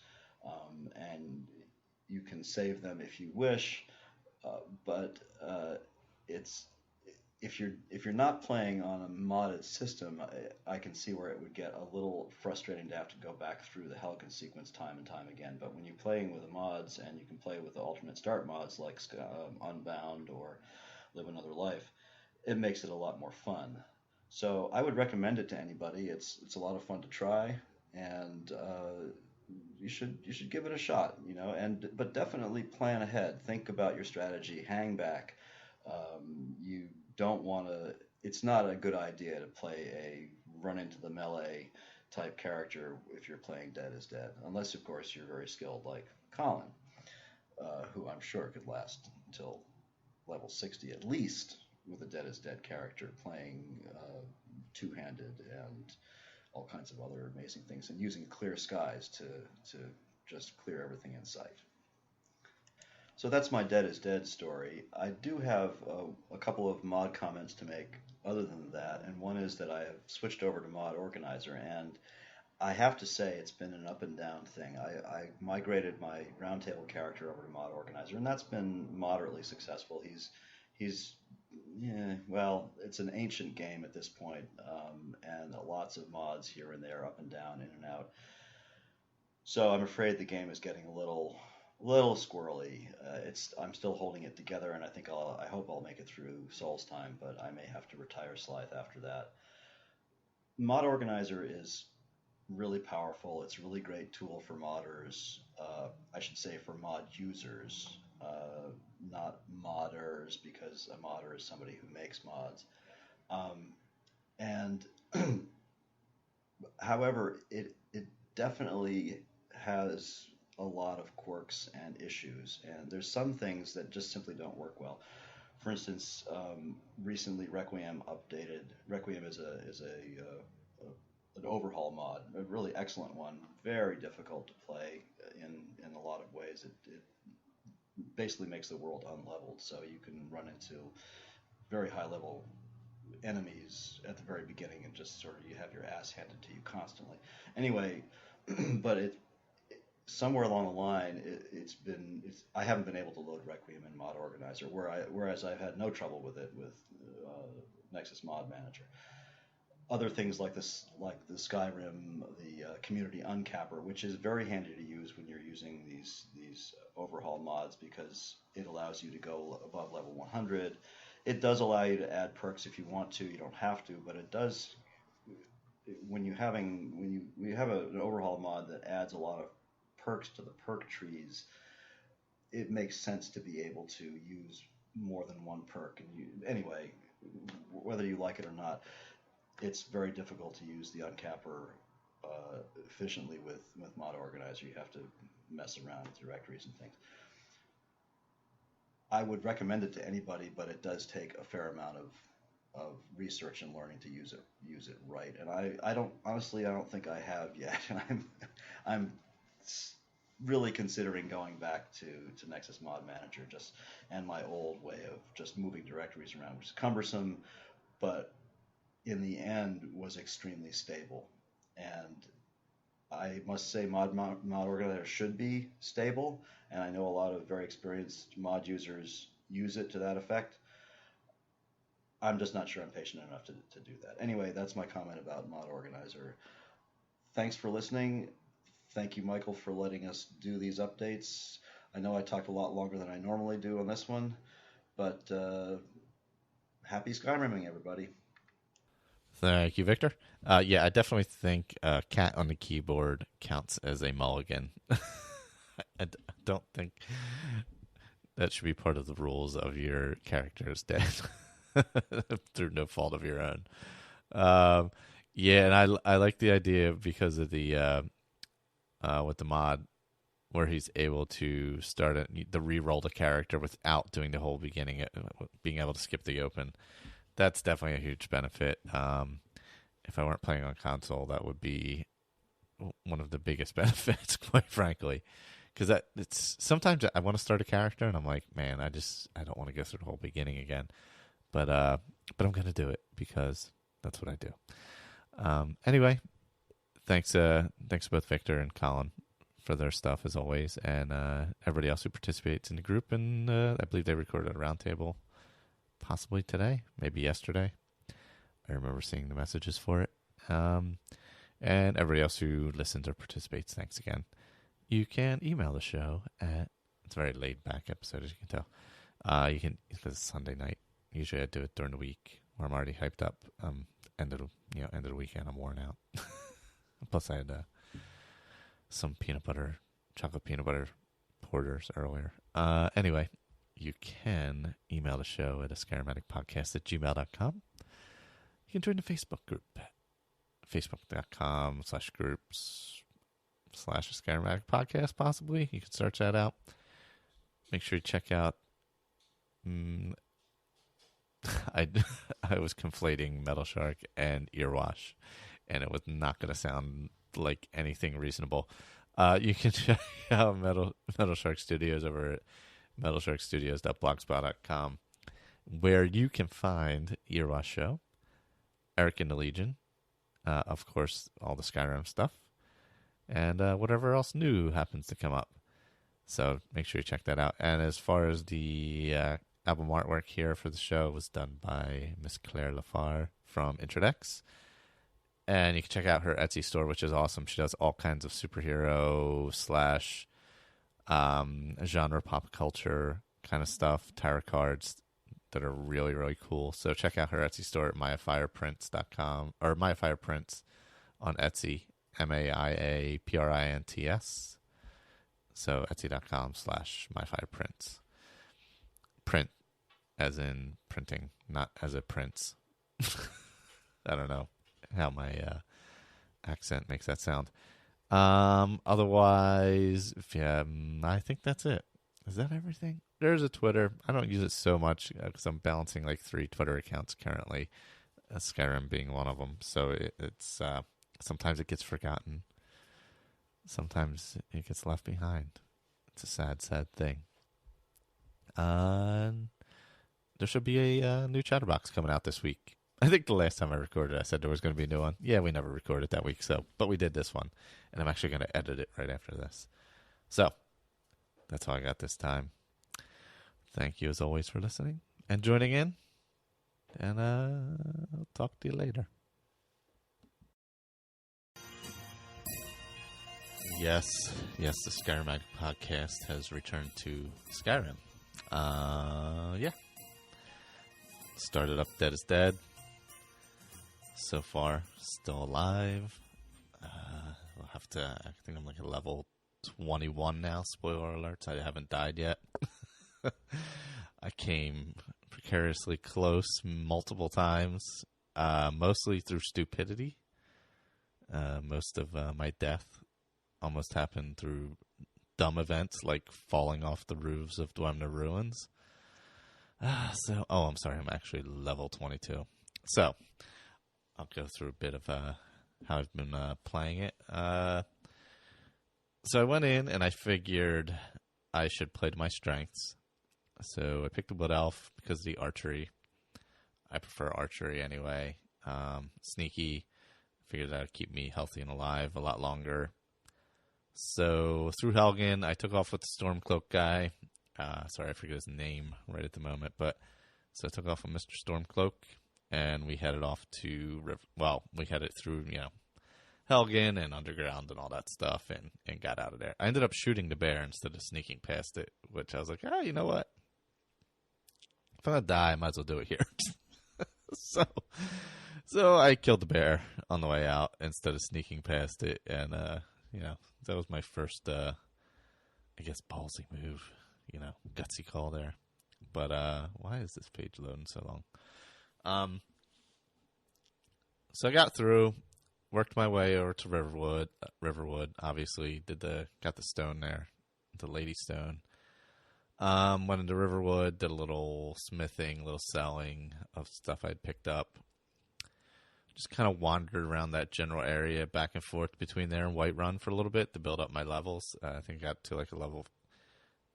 and you can save them if you wish. But if you're not playing on a modded system, I can see where it would get a little frustrating to have to go back through the Helgen sequence time and time again. But when you're playing with the mods, and you can play with the alternate start mods like Unbound or Live Another Life, it makes it a lot more fun. So I would recommend it to anybody. It's a lot of fun to try, and you should give it a shot, but definitely plan ahead. Think about your strategy. Hang back. You don't want to. It's not a good idea to play a run into the melee type character if you're playing Dead is Dead, unless of course you're very skilled like Colin, who I'm sure could last until level 60 at least with a Dead is Dead character playing two-handed and all kinds of other amazing things, and using clear skies to just clear everything in sight. So that's my Dead is Dead story. I do have a couple of mod comments to make other than that, and one is that I have switched over to Mod Organizer, and I have to say it's been an up and down thing. I migrated my roundtable character over to Mod Organizer, and that's been moderately successful. Well, it's an ancient game at this point, and lots of mods here and there, up and down, in and out. So I'm afraid the game is getting a little squirrely. I'm still holding it together, and I hope I'll make it through Soul's Time, but I may have to retire Slythe after that. Mod Organizer is really powerful. It's a really great tool for modders. I should say for mod users, not modders, because a modder is somebody who makes mods. And however, it definitely has a lot of quirks and issues, and there's some things that just simply don't work well. For instance, recently Requiem updated. Requiem is an overhaul mod, a really excellent one, very difficult to play in a lot of ways. It basically makes the world unleveled, so you can run into very high level enemies at the very beginning and just sort of you have your ass handed to you constantly. Anyway, but somewhere along the line, I haven't been able to load Requiem in Mod Organizer, whereas I've had no trouble with it with Nexus Mod Manager. Other things like this, like the Skyrim, the Community Uncapper, which is very handy to use when you're using these overhaul mods, because it allows you to go above level 100. It does allow you to add perks if you want to. You don't have to, but it does. When you have an overhaul mod that adds a lot of perks to the perk trees, it makes sense to be able to use more than one perk. And anyway, whether you like it or not, it's very difficult to use the Uncapper efficiently with Mod Organizer. You have to mess around with directories and things. I would recommend it to anybody, but it does take a fair amount of research and learning to use it right. And I don't think I have yet. And I'm really considering going back to Nexus Mod Manager and my old way of just moving directories around, which is cumbersome, but in the end was extremely stable. And I must say Mod Organizer should be stable, and I know a lot of very experienced mod users use it to that effect. I'm just not sure I'm patient enough to do that. Anyway, that's my comment about Mod Organizer. Thanks for listening. Thank you, Michael, for letting us do these updates. I know I talked a lot longer than I normally do on this one, but happy Skyriming, everybody. Thank you, Victor. Yeah, I definitely think cat on the keyboard counts as a mulligan. I don't think that should be part of the rules of your character's dead through no fault of your own. Yeah, and I like the idea because of the with the mod where he's able to start the re-roll the character without doing the whole beginning, being able to skip the open. That's definitely a huge benefit. If I weren't playing on console, that would be one of the biggest benefits, quite frankly. Because it's sometimes I want to start a character and I'm like, man, I don't want to go through the whole beginning again. But I'm gonna do it because that's what I do. Anyway, thanks both Victor and Colin for their stuff as always, and everybody else who participates in the group. And I believe they recorded a roundtable. Possibly today, maybe yesterday. I remember seeing the messages for it. And everybody else who listens or participates, thanks again. You can email the show it's a very laid back episode, as you can tell. You can, because it's Sunday night. Usually I do it during the week where I'm already hyped up. End of the weekend, I'm worn out. Plus I had some chocolate peanut butter porters earlier. Anyway. You can email the show at askyrimaddictpodcast@gmail.com. You can join the Facebook group, Facebook.com/groups/Skyrim Addict podcast, possibly. You can search that out. Make sure you check out. I was conflating Metal Shark and Earwash, and it was not going to sound like anything reasonable. You can check out Metal Shark Studios over at metalsharkstudios.blogspot.com, where you can find Earwash Show, Eric and the Legion, of course, all the Skyrim stuff, and whatever else new happens to come up. So make sure you check that out. And as far as the album artwork here for the show was done by Miss Claire Lafar from Introdex. And you can check out her Etsy store, which is awesome. She does all kinds of superhero / genre pop culture kind of stuff, tarot cards that are really, really cool. So check out her Etsy store at mayafireprints.com or mayafireprints on Etsy, MAIAPRINTS. So etsy.com/myfireprints. Print as in printing, not as a prince. I don't know how my accent makes that sound. Otherwise, I think that's it. Is that everything? There's a Twitter. I don't use it so much because I'm balancing like 3 Twitter accounts currently, Skyrim being one of them. So it's sometimes it gets forgotten. Sometimes it gets left behind. It's a sad, sad thing. There should be a new Chatterbox coming out this week. I think the last time I recorded, I said there was going to be a new one. Yeah, we never recorded that week, but we did this one, and I'm actually going to edit it right after this. So that's all I got this time. Thank you as always for listening and joining in, and I'll talk to you later. Yes, the Skyrim Addict podcast has returned to Skyrim. Yeah. Started up Dead is Dead. So far, still alive. We'll have to, I think I'm like at level 21 now. Spoiler alerts, I haven't died yet. I came precariously close multiple times, mostly through stupidity. Most of my death almost happened through dumb events like falling off the roofs of Dwemer Ruins. I'm sorry, I'm actually level 22. So, I'll go through a bit of how I've been playing it. So I went in and I figured I should play to my strengths. So I picked a Wood Elf because of the archery. I prefer archery anyway. Sneaky. Figured that would keep me healthy and alive a lot longer. So through Helgen, I took off with the Stormcloak guy. Sorry, I forget his name right at the moment. But so I took off with Mr. Stormcloak, and we headed off to we headed through Helgen and underground and all that stuff, and got out of there. I ended up shooting the bear instead of sneaking past it, which I was like, you know what? If I'm gonna die, I might as well do it here. So I killed the bear on the way out instead of sneaking past it, and that was my first, I guess, ballsy move. Gutsy call there. But why is this page loading so long? So I got through, worked my way over to Riverwood. Obviously, got the stone there, the Lady Stone. Went into Riverwood, did a little smithing, little selling of stuff I'd picked up. Just kind of wandered around that general area, back and forth between there and Whiterun for a little bit to build up my levels. I think I got to like a level.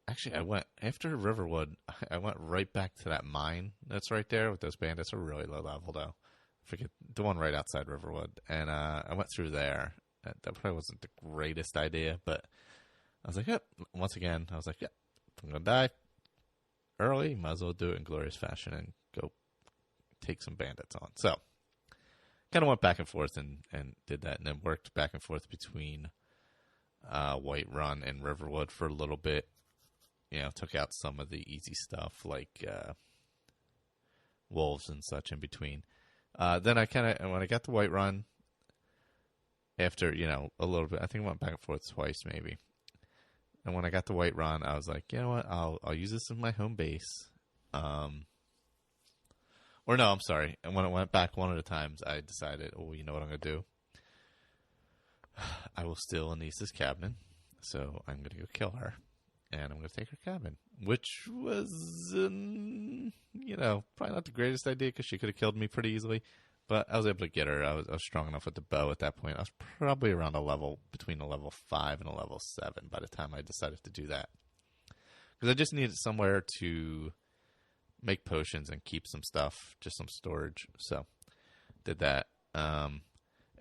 Actually, after Riverwood, I went right back to that mine that's right there with those bandits. A really low level though. I forget the one right outside Riverwood, and I went through there. That probably wasn't the greatest idea, but I was like, yep. Once again, I was like, yep. If I'm gonna die early, might as well do it in glorious fashion and go take some bandits on. So. Kind of went back and forth and did that, and then worked back and forth between Whiterun and Riverwood for a little bit. Took out some of the easy stuff like wolves and such in between. Then when I got to Whiterun, after a little bit, I think I went back and forth twice maybe. And when I got to Whiterun, I was like, you know what, I'll use this as my home base. Or no, I'm sorry. And when I went back one of the times, I decided, you know what I'm going to do? I will steal Anissa's cabin, so I'm going to go kill her, and I'm going to take her cabin, which was, probably not the greatest idea because she could have killed me pretty easily, but I was able to get her. I was strong enough with the bow at that point. I was probably around between a level 5 and a level 7 by the time I decided to do that, because I just needed somewhere to make potions and keep some stuff, just some storage, so did that.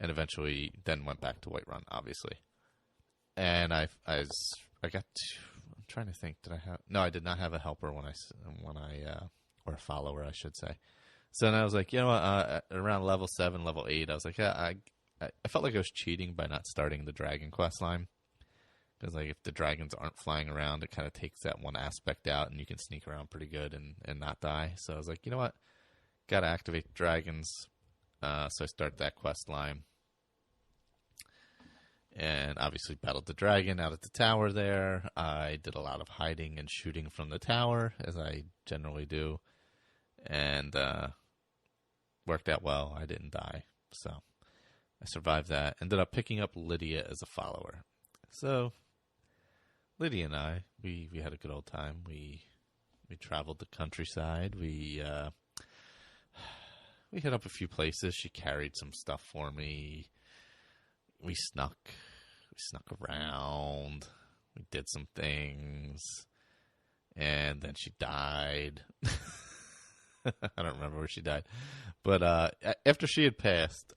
And eventually then went back to Whiterun, obviously. And I got I'm trying to think, I did not have a helper when I or a follower, I should say. So then I was like, around level 7, level 8, I was like, I felt like I was cheating by not starting the dragon quest line. Because like if the dragons aren't flying around, it kind of takes that one aspect out and you can sneak around pretty good and not die. So I was like, you know what? Got to activate the dragons. So I started that quest line. And obviously battled the dragon out at the tower there. I did a lot of hiding and shooting from the tower, as I generally do. And worked out well. I didn't die. So I survived that. Ended up picking up Lydia as a follower. So Lydia and I, we had a good old time. We traveled the countryside. We hit up a few places. She carried some stuff for me. We snuck around. We did some things. And then she died. I don't remember where she died. But after she had passed,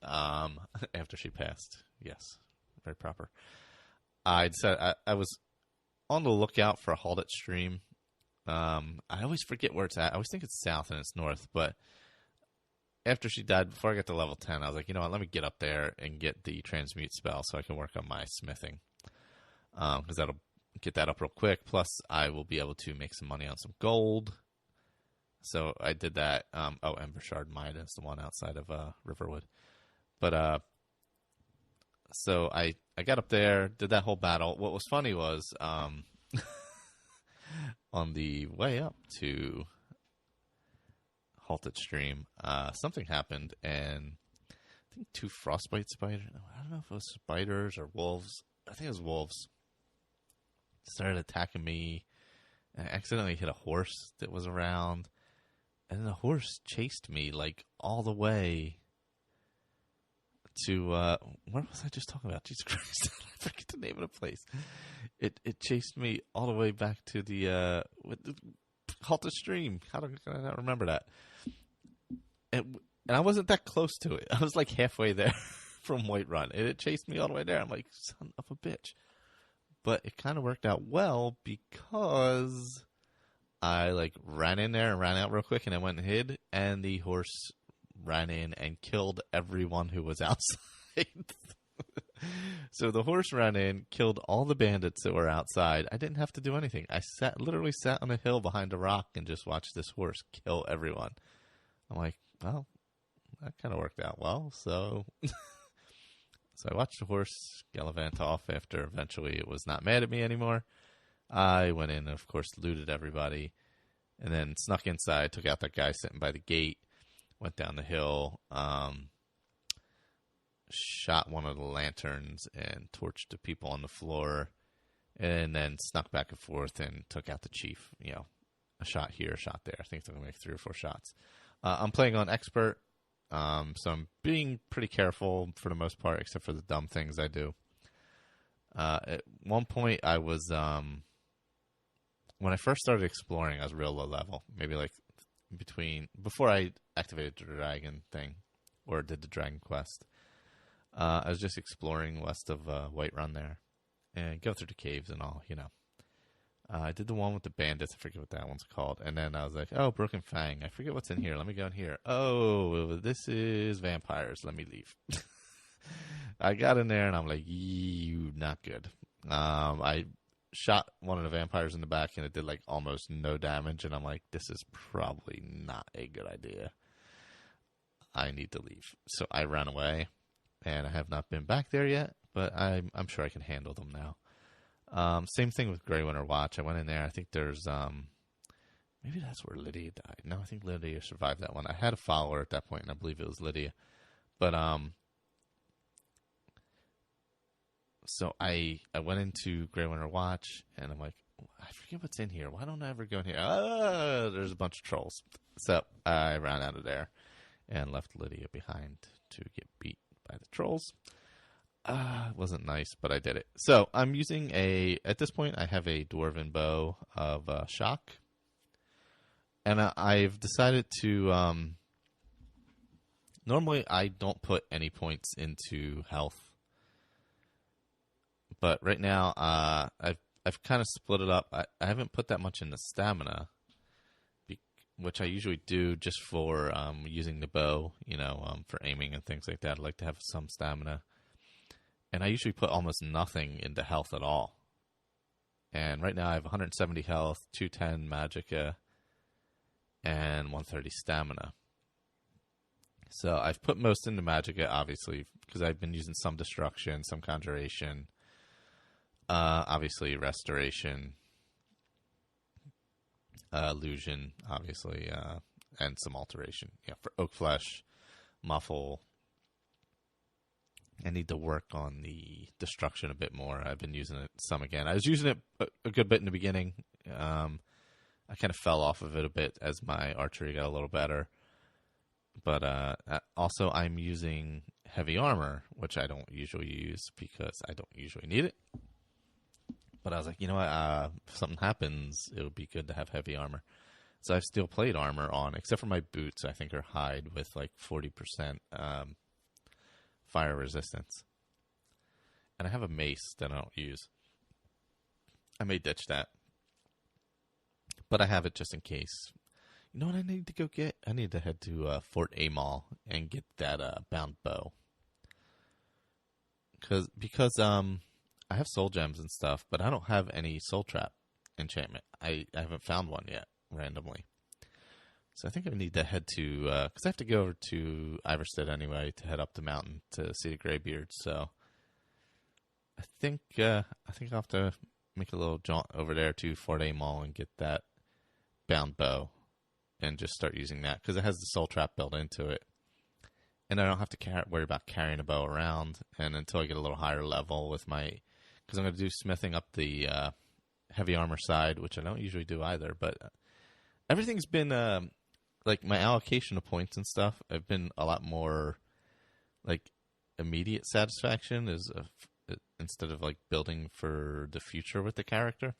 yes, very proper, I decided I was on the lookout for a halted stream. I always forget where it's at. I always think it's south and it's north, but after she died, before I got to level 10, I was like, you know what, let me get up there and get the transmute spell so I can work on my smithing. Because that'll get that up real quick. Plus, I will be able to make some money on some gold. So I did that. Ember Shard Mine is the one outside of Riverwood. But, so I got up there, did that whole battle. What was funny was, on the way up to halted stream, something happened, and I think 2 frostbite spiders, I don't know if it was spiders or wolves, I think it was wolves, started attacking me, and I accidentally hit a horse that was around, and the horse chased me like all the way to what was I just talking about? Jesus Christ, I forget the name of the place. It chased me all the way back to the halted stream. How can I not remember that? And I wasn't that close to it. I was like halfway there from Whiterun, and it chased me all the way there. I'm like, son of a bitch. But it kind of worked out well because I like ran in there and ran out real quick, and I went and hid, and the horse ran in and killed everyone who was outside. So the horse ran in, killed all the bandits that were outside. I didn't have to do anything. I literally sat on a hill behind a rock and just watched this horse kill everyone. I'm like, well, that kind of worked out well. So I watched the horse gallivant off after eventually it was not mad at me anymore. I went in and, of course, looted everybody, and then snuck inside, took out that guy sitting by the gate, went down the hill, shot one of the lanterns and torched the people on the floor, and then snuck back and forth and took out the chief. A shot here, a shot there. I think it's going to make 3 or 4 shots. I'm playing on expert, so I'm being pretty careful for the most part, except for the dumb things I do. At one point, I was when I first started exploring, I was real low level, maybe like before I activated the dragon thing or did the dragon quest. I was just exploring west of Whiterun there and go through the caves and all, I did the one with the bandits. I forget what that one's called. And then I was like, oh, Broken Fang. I forget what's in here. Let me go in here. Oh, this is vampires. Let me leave. I got in there and I'm like, not good. I shot one of the vampires in the back and it did like almost no damage. And I'm like, this is probably not a good idea. I need to leave. So I ran away. And I have not been back there yet, but I'm sure I can handle them now. Same thing with Grey Winter Watch. I went in there. I think there's maybe that's where Lydia died. No, I think Lydia survived that one. I had a follower at that point, and I believe it was Lydia. But So I went into Grey Winter Watch, and I'm like, I forget what's in here. Why don't I ever go in here? There's a bunch of trolls. So I ran out of there and left Lydia behind to get beat by the trolls. It wasn't nice, but I did it. So I'm using at this point, I have a Dwarven bow of shock. And I've decided to, normally I don't put any points into health. But right now, I've kind of split it up. I haven't put that much into stamina, which I usually do just for using the bow, for aiming and things like that. I like to have some stamina. And I usually put almost nothing into health at all. And right now I have 170 health, 210 magicka, and 130 stamina. So I've put most into magicka, obviously, because I've been using some destruction, some conjuration, obviously restoration, illusion, obviously, and some alteration. Yeah, for oak flesh, muffle. I need to work on the destruction a bit more. I've been using it some again. I was using it a good bit in the beginning. I kind of fell off of it a bit as my archery got a little better. But also I'm using heavy armor, which I don't usually use because I don't usually need it. But I was like, you know what? If something happens, it would be good to have heavy armor. So I have steel plate armor on, except for my boots, I think are hide with like 40% fire resistance. And I have a mace that I don't use. I may ditch that. But I have it just in case. You know what I need to go get? I need to head to Fort Amal and get that bound bow. Because I have soul gems and stuff, but I don't have any soul trap enchantment. I haven't found one yet, randomly. So I think I need to head to, because I have to go over to Iverstead anyway to head up the mountain to see the Greybeards. So I think I'll have to make a little jaunt over there to Fort Amal and get that bound bow and just start using that because it has the soul trap built into it. And I don't have to worry about carrying a bow around. And until I get a little higher level with because I'm going to do smithing up the heavy armor side, which I don't usually do either. But everything's been, like my allocation of points and stuff, I've been a lot more like immediate satisfaction instead of like building for the future with the character.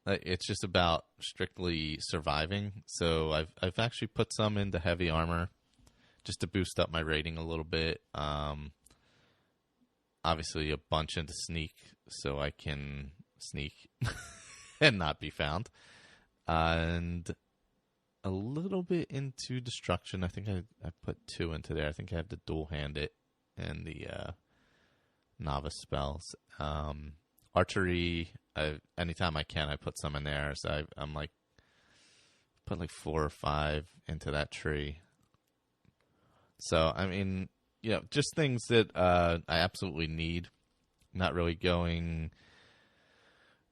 It's just about strictly surviving. So I've actually put some into heavy armor just to boost up my rating a little bit. Obviously a bunch into sneak so I can sneak and not be found. And a little bit into destruction. I think I put 2 into there. I think I have to dual hand it and the novice spells. Archery, anytime I can, I put some in there. So I'm like, put like 4 or 5 into that tree. So, I mean, just things that I absolutely need. Not really going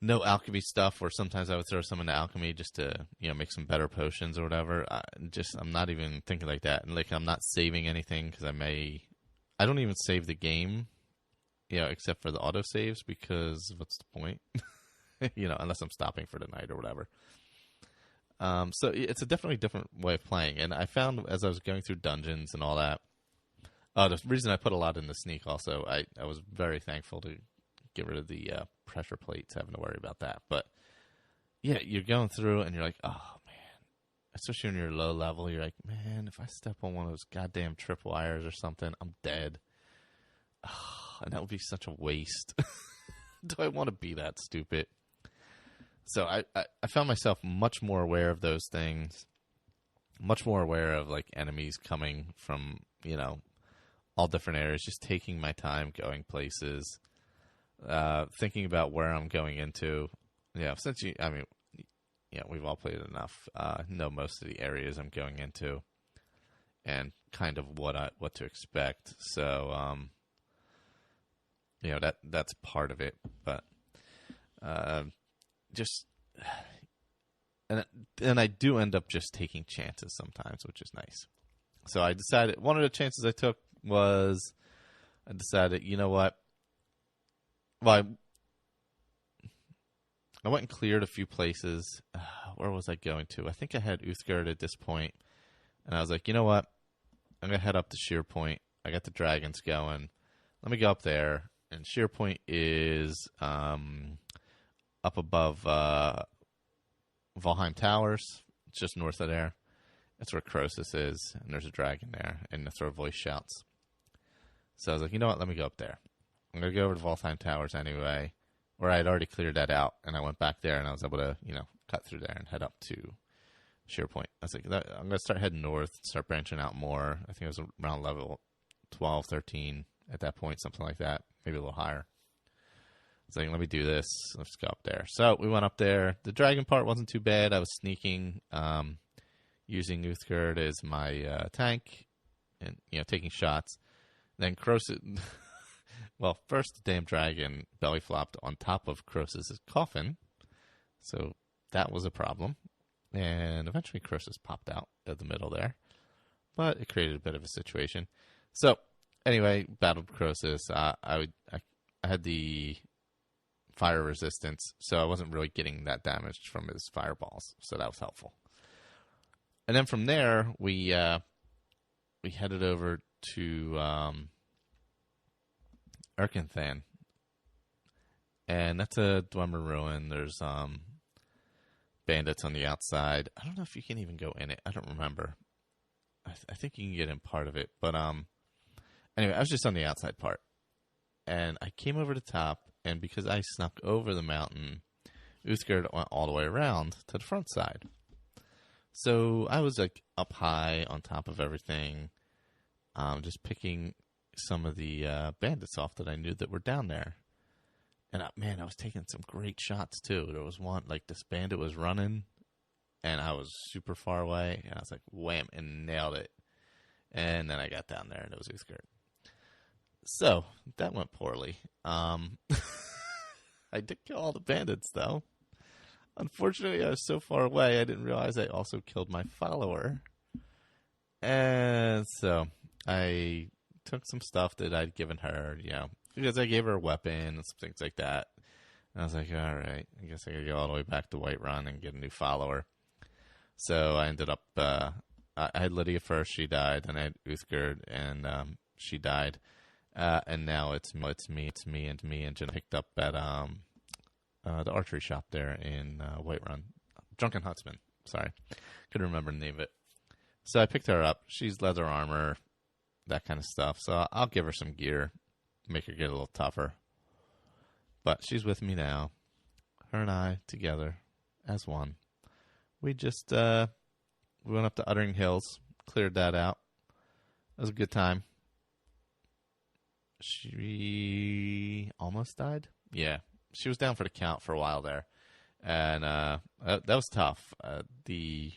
no alchemy stuff, or sometimes I would throw some into alchemy just to, make some better potions or whatever. I'm not even thinking like that. And like, I'm not saving anything because I don't even save the game, except for the autosaves because what's the point? Unless I'm stopping for the night or whatever. So it's a definitely different way of playing. And I found as I was going through dungeons and all that, the reason I put a lot in the sneak also, I was very thankful to get rid of the pressure plates, having to worry about that. But yeah, you're going through and you're like, oh man, especially when you're low level, you're like, man, if I step on one of those goddamn tripwires or something, I'm dead. Oh, and that would be such a waste. Do I want to be that stupid? So I found myself much more aware of those things, much more aware of like enemies coming from, all different areas, just taking my time going places, thinking about where I'm going into. Since we've all played enough, know most of the areas I'm going into and kind of what to expect. So, that's part of it, but, just, and I do end up just taking chances sometimes, which is nice. So I decided, one of the chances I took was, I decided, you know what, well, I went and cleared a few places. Where was I going to? I think I had Uthgard at this point, and I was like, you know what? I'm gonna head up to Sheer Point. I got the dragons going. Let me go up there. And Sheer Point is up above Valheim Towers. It's just north of there. That's where Croesus is, and there's a dragon there, and that's where Voice shouts. So I was like, you know what? Let me go up there. I'm going to go over to Valheim Towers anyway, where I had already cleared that out, and I went back there, and I was able to, cut through there and head up to Sheer Point. I was like, I'm going to start heading north, start branching out more. I think it was around level 12, 13 at that point, something like that, maybe a little higher. I was like, let me do this. Let's go up there. So we went up there. The dragon part wasn't too bad. I was sneaking, using Uthgard as my tank and, taking shots. Then Croesus, well, first the damn dragon belly flopped on top of Croesus' coffin. So that was a problem. And eventually Croesus popped out of the middle there. But it created a bit of a situation. So anyway, battled Croesus. I had the fire resistance, so I wasn't really getting that damage from his fireballs. So that was helpful. And then from there, we headed over to Erkenthan. And that's a Dwemer ruin. There's bandits on the outside. I don't know if you can even go in it. I don't remember. I think you can get in part of it. But anyway, I was just on the outside part. And I came over the top, and because I snuck over the mountain, Uthgard went all the way around to the front side. So I was like up high on top of everything, just picking some of the bandits off that I knew that were down there. And I was taking some great shots too. There was one, like this bandit was running, and I was super far away, and I was like, wham, and nailed it. And then I got down there, and it was Uthgard. So that went poorly. I did kill all the bandits, though. Unfortunately, I was so far away, I didn't realize I also killed my follower. And so I took some stuff that I'd given her, because I gave her a weapon and some things like that. And I was like, all right, I guess I gotta go all the way back to Whiterun and get a new follower. So I ended up, I had Lydia first, she died, then I had Uthgard, and she died. And now it's me and Jen picked up at the archery shop there in Whiterun. Drunken Huntsman. Sorry. Couldn't remember the name of it. So I picked her up. She's leather armor, that kind of stuff. So I'll give her some gear, make her get a little tougher. But she's with me now. Her and I together as one. We just we went up to Uttering Hills, cleared that out. It was a good time. She almost died? Yeah. She was down for the count for a while there. And that was tough. The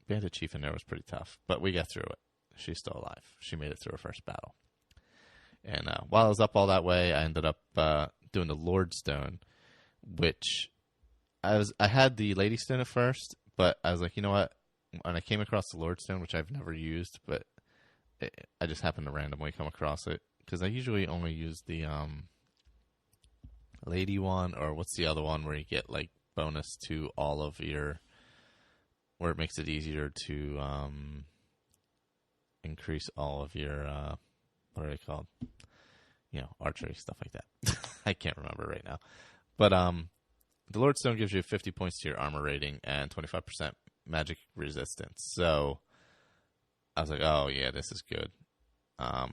bandit chief in there was pretty tough. But we got through it. She's still alive. She made it through her first battle. And while I was up all that way, I ended up doing the Lordstone, which I had the Ladystone at first, but I was like, you know what? When I came across the Lordstone, which I've never used, but I just happened to randomly come across it, because I usually only use the Lady one, or what's the other one where you get like bonus to all of your, where it makes it easier to increase all of your, what are they called? Archery, stuff like that. I can't remember right now. But the Lordstone gives you 50 points to your armor rating and 25% magic resistance. So I was like, oh yeah, this is good. I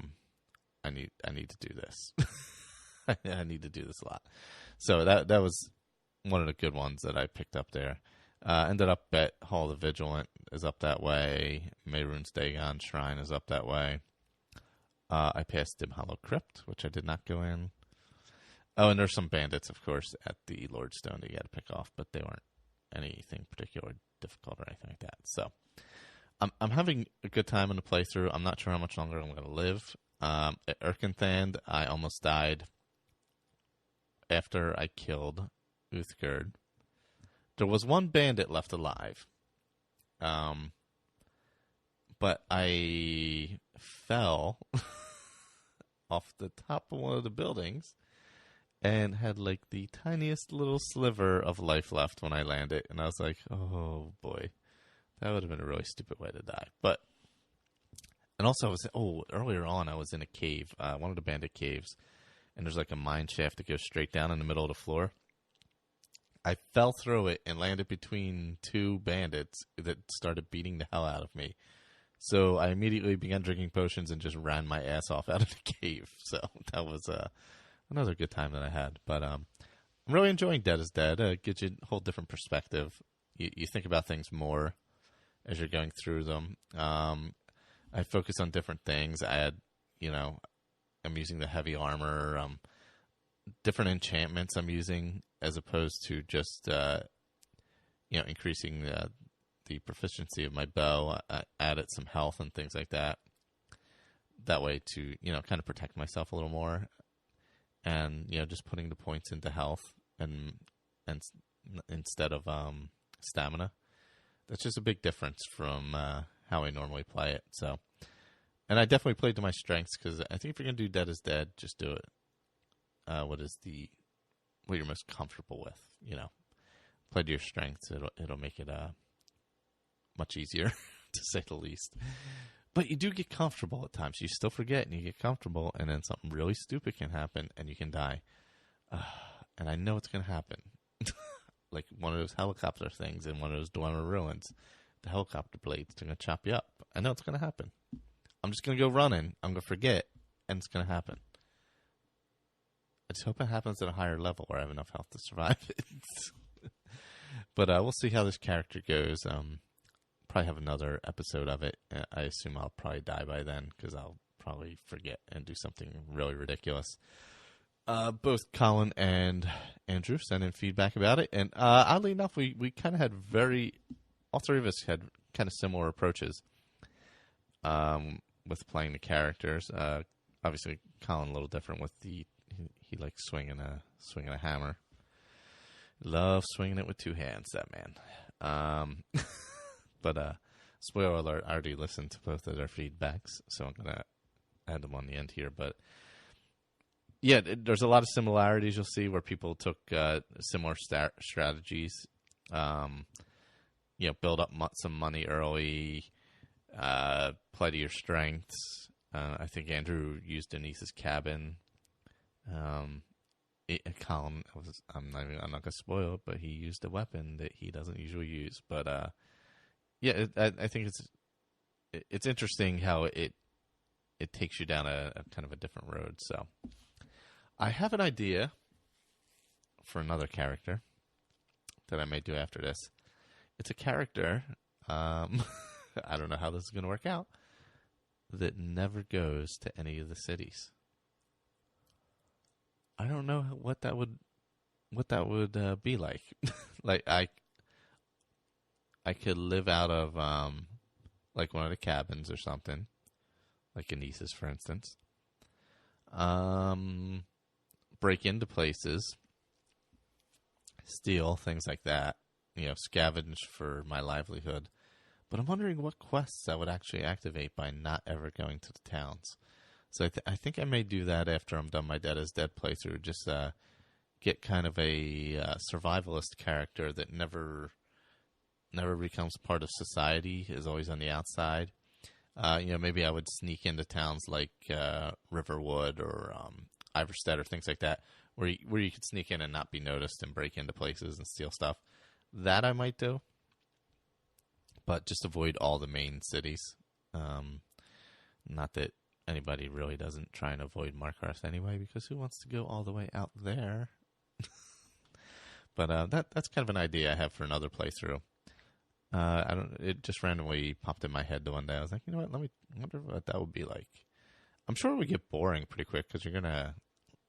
need to do this. I need to do this a lot. So that was one of the good ones that I picked up there. Ended up at Hall of the Vigilant is up that way. Mehrunes Dagon Shrine is up that way. I passed Dim Hollow Crypt, which I did not go in. Oh, and there's some bandits, of course, at the Lordstone that you got to pick off, but they weren't anything particularly difficult or anything like that. So I'm having a good time in the playthrough. I'm not sure how much longer I'm going to live. At Erkenthan, I almost died after I killed Uthgard. There was one bandit left alive. But I fell off the top of one of the buildings and had like the tiniest little sliver of life left when I landed. And I was like, oh boy, that would have been a really stupid way to die. But, and also earlier on I was in a cave, one of the bandit caves, and there's like a mine shaft that goes straight down in the middle of the floor. I fell through it and landed between two bandits that started beating the hell out of me. So I immediately began drinking potions and just ran my ass off out of the cave. So that was another good time that I had. But I'm really enjoying Dead is Dead. It gives you a whole different perspective. You think about things more as you're going through them. I focus on different things. I'm using the heavy armor, different enchantments I'm using as opposed to just, increasing the proficiency of my bow. I added some health and things like that. That way to, kind of protect myself a little more. And, just putting the points into health and instead of stamina. That's just a big difference from how I normally play it. So, and I definitely played to my strengths because I think if you're going to do Dead is Dead, just do it. What you're most comfortable with, play to your strengths. It'll make it much easier, to say the least. But you do get comfortable at times. You still forget, and you get comfortable, and then something really stupid can happen, and you can die. And I know it's going to happen. Like one of those helicopter things in one of those Dwemer ruins. The helicopter blades are going to chop you up. I know it's going to happen. I'm just going to go running. I'm going to forget, and it's going to happen. I just hope it happens at a higher level where I have enough health to survive it. But we'll see how this character goes. Probably have another episode of it. I assume I'll probably die by then because I'll probably forget and do something really ridiculous. Both Colin and Andrew sent in feedback about it. And oddly enough, we kind of had all three of us had kind of similar approaches with playing the characters. Obviously, Colin a little different with he likes swinging a hammer. Loves swinging it with two hands, that man. But spoiler alert, I already listened to both of their feedbacks, so I'm going to add them on the end here. But yeah, there's a lot of similarities you'll see where people took similar strategies. Build up some money early, play to your strengths. I think Andrew used Denise's cabin. Colin, I'm not going to spoil it, but he used a weapon that he doesn't usually use. But I think it's interesting how it takes you down a kind of a different road. So I have an idea for another character that I may do after this. It's a character, I don't know how this is going to work out, that never goes to any of the cities. I don't know what that would be like. Like I could live out of like one of the cabins or something, like Anissa's, for instance. Break into places, steal things like that. Scavenge for my livelihood. But I'm wondering what quests I would actually activate by not ever going to the towns. So I think I may do that after I'm done my Dead is Dead playthrough. Just get kind of a survivalist character that never becomes part of society, is always on the outside. Maybe I would sneak into towns like Riverwood or Iverstead or things like that, where you could sneak in and not be noticed and break into places and steal stuff. That I might do, but just avoid all the main cities. Not that anybody really doesn't try and avoid Markarth anyway, because who wants to go all the way out there? But that's kind of an idea I have for another playthrough. It just randomly popped in my head the one day. I was like, you know what? I wonder what that would be like. I'm sure it would get boring pretty quick because you're never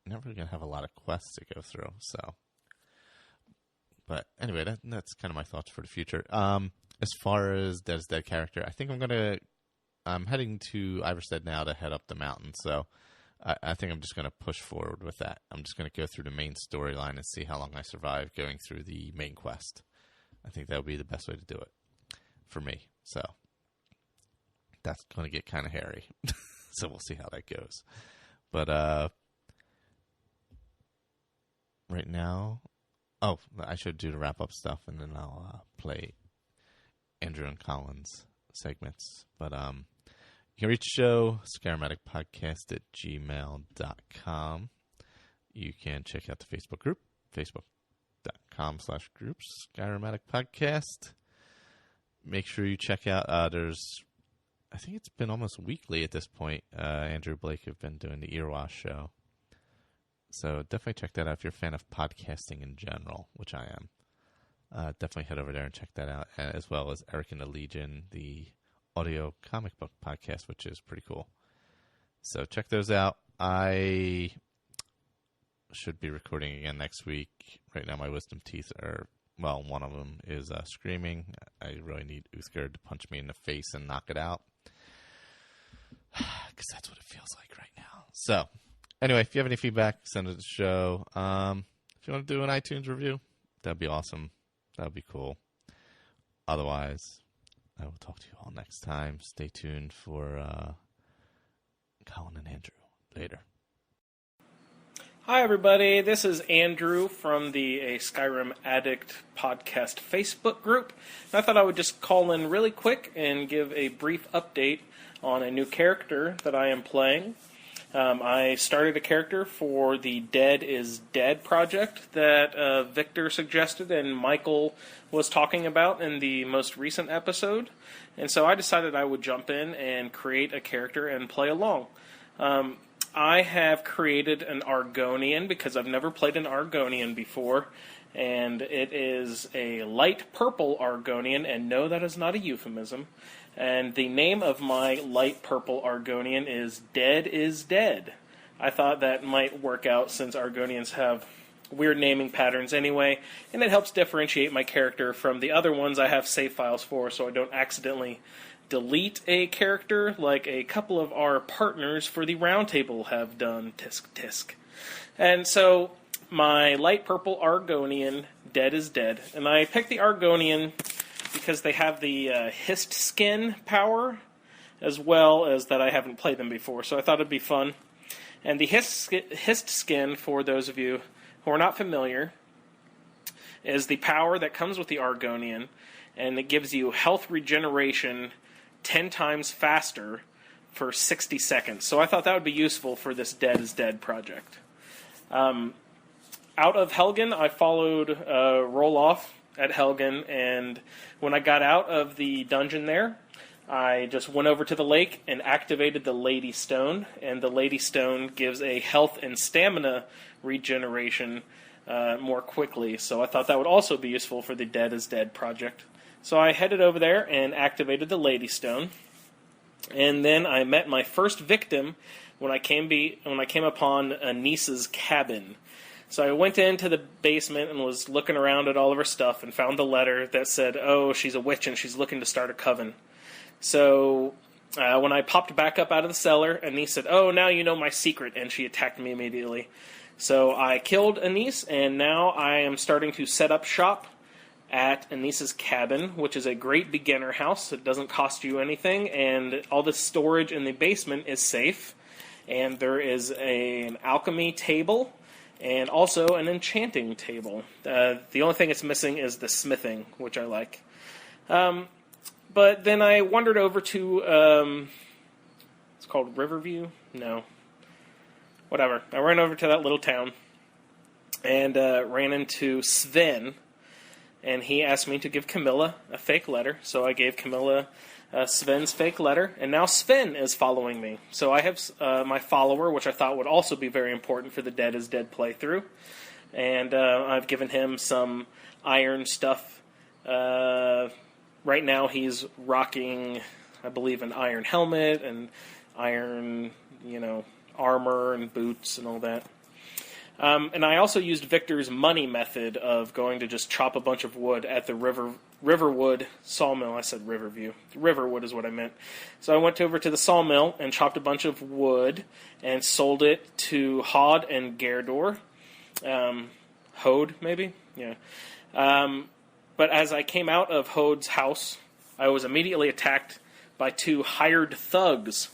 gonna have a lot of quests to go through. So, but anyway, that's kind of my thoughts for the future. As far as Dead is Dead character, I think I'm heading to Iverstead now to head up the mountain. So I think I'm just going to push forward with that. I'm just going to go through the main storyline and see how long I survive going through the main quest. I think that would be the best way to do it for me. So that's going to get kind of hairy. So we'll see how that goes. But right now. Oh, I should do the wrap-up stuff, and then I'll play Andrew and Colin's segments. But you can reach the show, skyrimbookclub.ca@gmail.com. You can check out the Facebook group, facebook.com/groups, Skyrim Addict Podcast. Make sure you check out, I think it's been almost weekly at this point. Andrew Blake have been doing the Earwash show. So definitely check that out if you're a fan of podcasting in general, which I am. Definitely head over there and check that out, as well as Eric and the Legion, the audio comic book podcast, which is pretty cool. So check those out. I should be recording again next week. Right now my wisdom teeth are, well, one of them is screaming. I really need Uthgerd to punch me in the face and knock it out. Because that's what it feels like right now. So, anyway, if you have any feedback, send it to the show. If you want to do an iTunes review, that'd be awesome. That would be cool. Otherwise, I will talk to you all next time. Stay tuned for Colin and Andrew later. Hi, everybody. This is Andrew from the Skyrim Addict podcast Facebook group. And I thought I would just call in really quick and give a brief update on a new character that I am playing. I started a character for the Dead is Dead project that Victor suggested and Michael was talking about in the most recent episode. And so I decided I would jump in and create a character and play along. I have created an Argonian because I've never played an Argonian before. And it is a light purple Argonian, and no, that is not a euphemism. And the name of my light purple Argonian is Dead is Dead. I thought that might work out since Argonians have weird naming patterns anyway, and it helps differentiate my character from the other ones I have save files for so I don't accidentally delete a character like a couple of our partners for the Roundtable have done. Tisk tisk. And so my light purple Argonian, Dead is Dead, and I picked the Argonian because they have the hist skin power, as well as that I haven't played them before, so I thought it'd be fun. And the hist skin, for those of you who are not familiar, is the power that comes with the Argonian, and it gives you health regeneration 10 times faster for 60 seconds. So I thought that would be useful for this Dead is Dead project. Out of Helgen, I followed Roll-Off at Helgen, and when I got out of the dungeon there, I just went over to the lake and activated the Lady Stone, and the Lady Stone gives a health and stamina regeneration more quickly, so I thought that would also be useful for the Dead is Dead project. So I headed over there and activated the Lady Stone, and then I met my first victim when I came upon Anissa's cabin. So I went into the basement and was looking around at all of her stuff and found the letter that said, oh, she's a witch and she's looking to start a coven. So when I popped back up out of the cellar, Anisse said, oh, now you know my secret, and she attacked me immediately. So I killed Anisse, and now I am starting to set up shop at Anissa's cabin, which is a great beginner house. It doesn't cost you anything, and all the storage in the basement is safe. And there is an alchemy table and also an enchanting table. The only thing it's missing is the smithing, which I like. But then I wandered over to, it's called Riverview? No. Whatever. I ran over to that little town and ran into Sven, and he asked me to give Camilla a fake letter, so I gave Camilla Sven's fake letter, and now Sven is following me. So I have my follower, which I thought would also be very important for the Dead is Dead playthrough, and I've given him some iron stuff. Right now he's rocking, I believe, an iron helmet and iron, armor and boots and all that. And I also used Victor's money method of going to just chop a bunch of wood at the Riverwood sawmill. I said Riverview. Riverwood is what I meant. So I went over to the sawmill and chopped a bunch of wood and sold it to Hod and Gerdor. Hode, maybe? Yeah. But as I came out of Hode's house, I was immediately attacked by 2 hired thugs.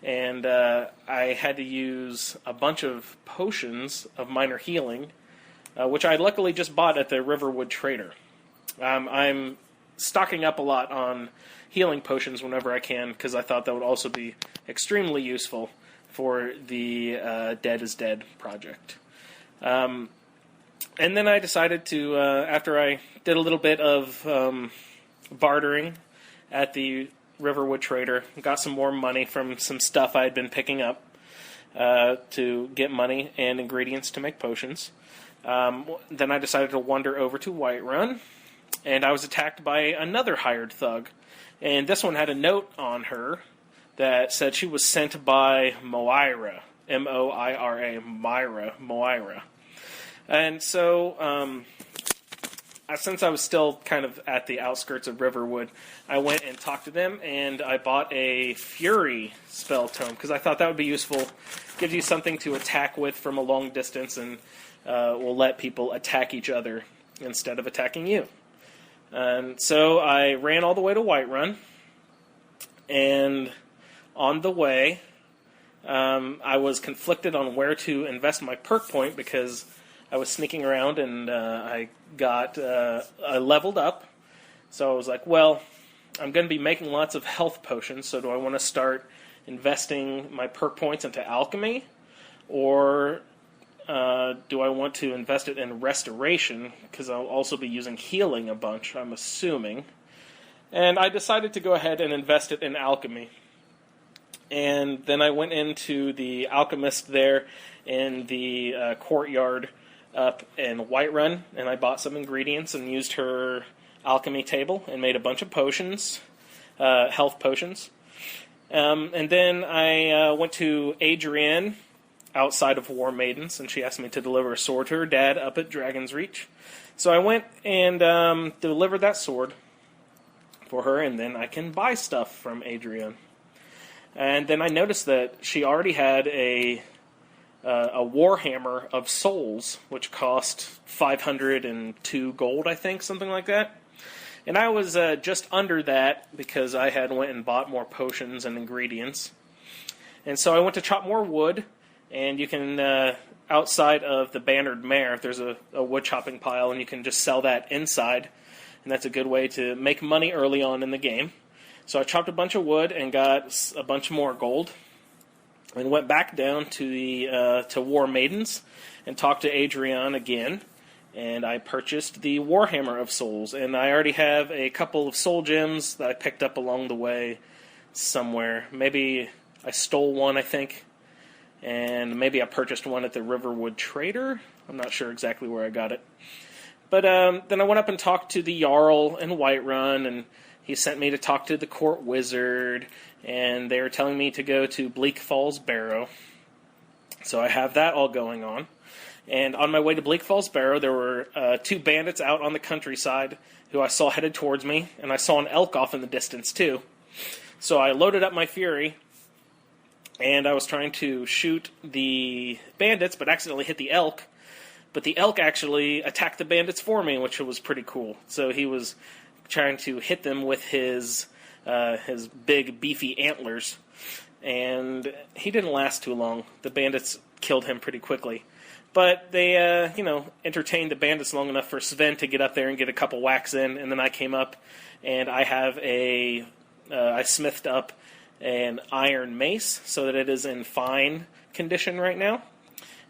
And I had to use a bunch of potions of minor healing which I luckily just bought at the Riverwood Trader. I'm stocking up a lot on healing potions whenever I can, because I thought that would also be extremely useful for the Dead is Dead project. And then I decided to, after I did a little bit of bartering at the Riverwood Trader, got some more money from some stuff I had been picking up to get money and ingredients to make potions. Then I decided to wander over to Whiterun, and I was attacked by another hired thug. And this one had a note on her that said she was sent by Moira, M-O-I-R-A, Moira. And so, since I was still kind of at the outskirts of Riverwood, I went and talked to them, and I bought a Fury spell tome, because I thought that would be useful. Gives you something to attack with from a long distance, and will let people attack each other instead of attacking you. And so I ran all the way to Whiterun, and on the way, I was conflicted on where to invest my perk point, because I was sneaking around and I leveled up. So I was like, well, I'm going to be making lots of health potions, so do I want to start investing my perk points into alchemy, or do I want to invest it in restoration, because I'll also be using healing a bunch, I'm assuming. And I decided to go ahead and invest it in alchemy. And then I went into the alchemist there in the courtyard up in Whiterun, and I bought some ingredients and used her alchemy table and made a bunch of potions, health potions. And then I went to Adrienne outside of War Maidens, and she asked me to deliver a sword to her dad up at Dragon's Reach. So I went and delivered that sword for her, and then I can buy stuff from Adrienne. And then I noticed that she already had a Warhammer of Souls, which cost 502 gold, I think, something like that. And I was just under that because I had went and bought more potions and ingredients. And so I went to chop more wood, and you can, outside of the Bannered Mare, there's a wood chopping pile, and you can just sell that inside. And that's a good way to make money early on in the game. So I chopped a bunch of wood and got a bunch more gold, and went back down to the to War Maidens and talked to Adrienne again. And I purchased the Warhammer of Souls, and I already have a couple of soul gems that I picked up along the way somewhere. Maybe I stole one, I think, and maybe I purchased one at the Riverwood Trader. I'm not sure exactly where I got it. But then I went up and talked to the Jarl in Whiterun, and he sent me to talk to the court wizard, and they were telling me to go to Bleak Falls Barrow. So I have that all going on. And on my way to Bleak Falls Barrow, there were two bandits out on the countryside who I saw headed towards me, and I saw an elk off in the distance too. So I loaded up my Fury, and I was trying to shoot the bandits, but accidentally hit the elk. But the elk actually attacked the bandits for me, which was pretty cool. So he was trying to hit them with his big, beefy antlers, and he didn't last too long. The bandits killed him pretty quickly. But they, entertained the bandits long enough for Sven to get up there and get a couple whacks in, and then I came up, and I have I smithed up an iron mace so that it is in fine condition right now.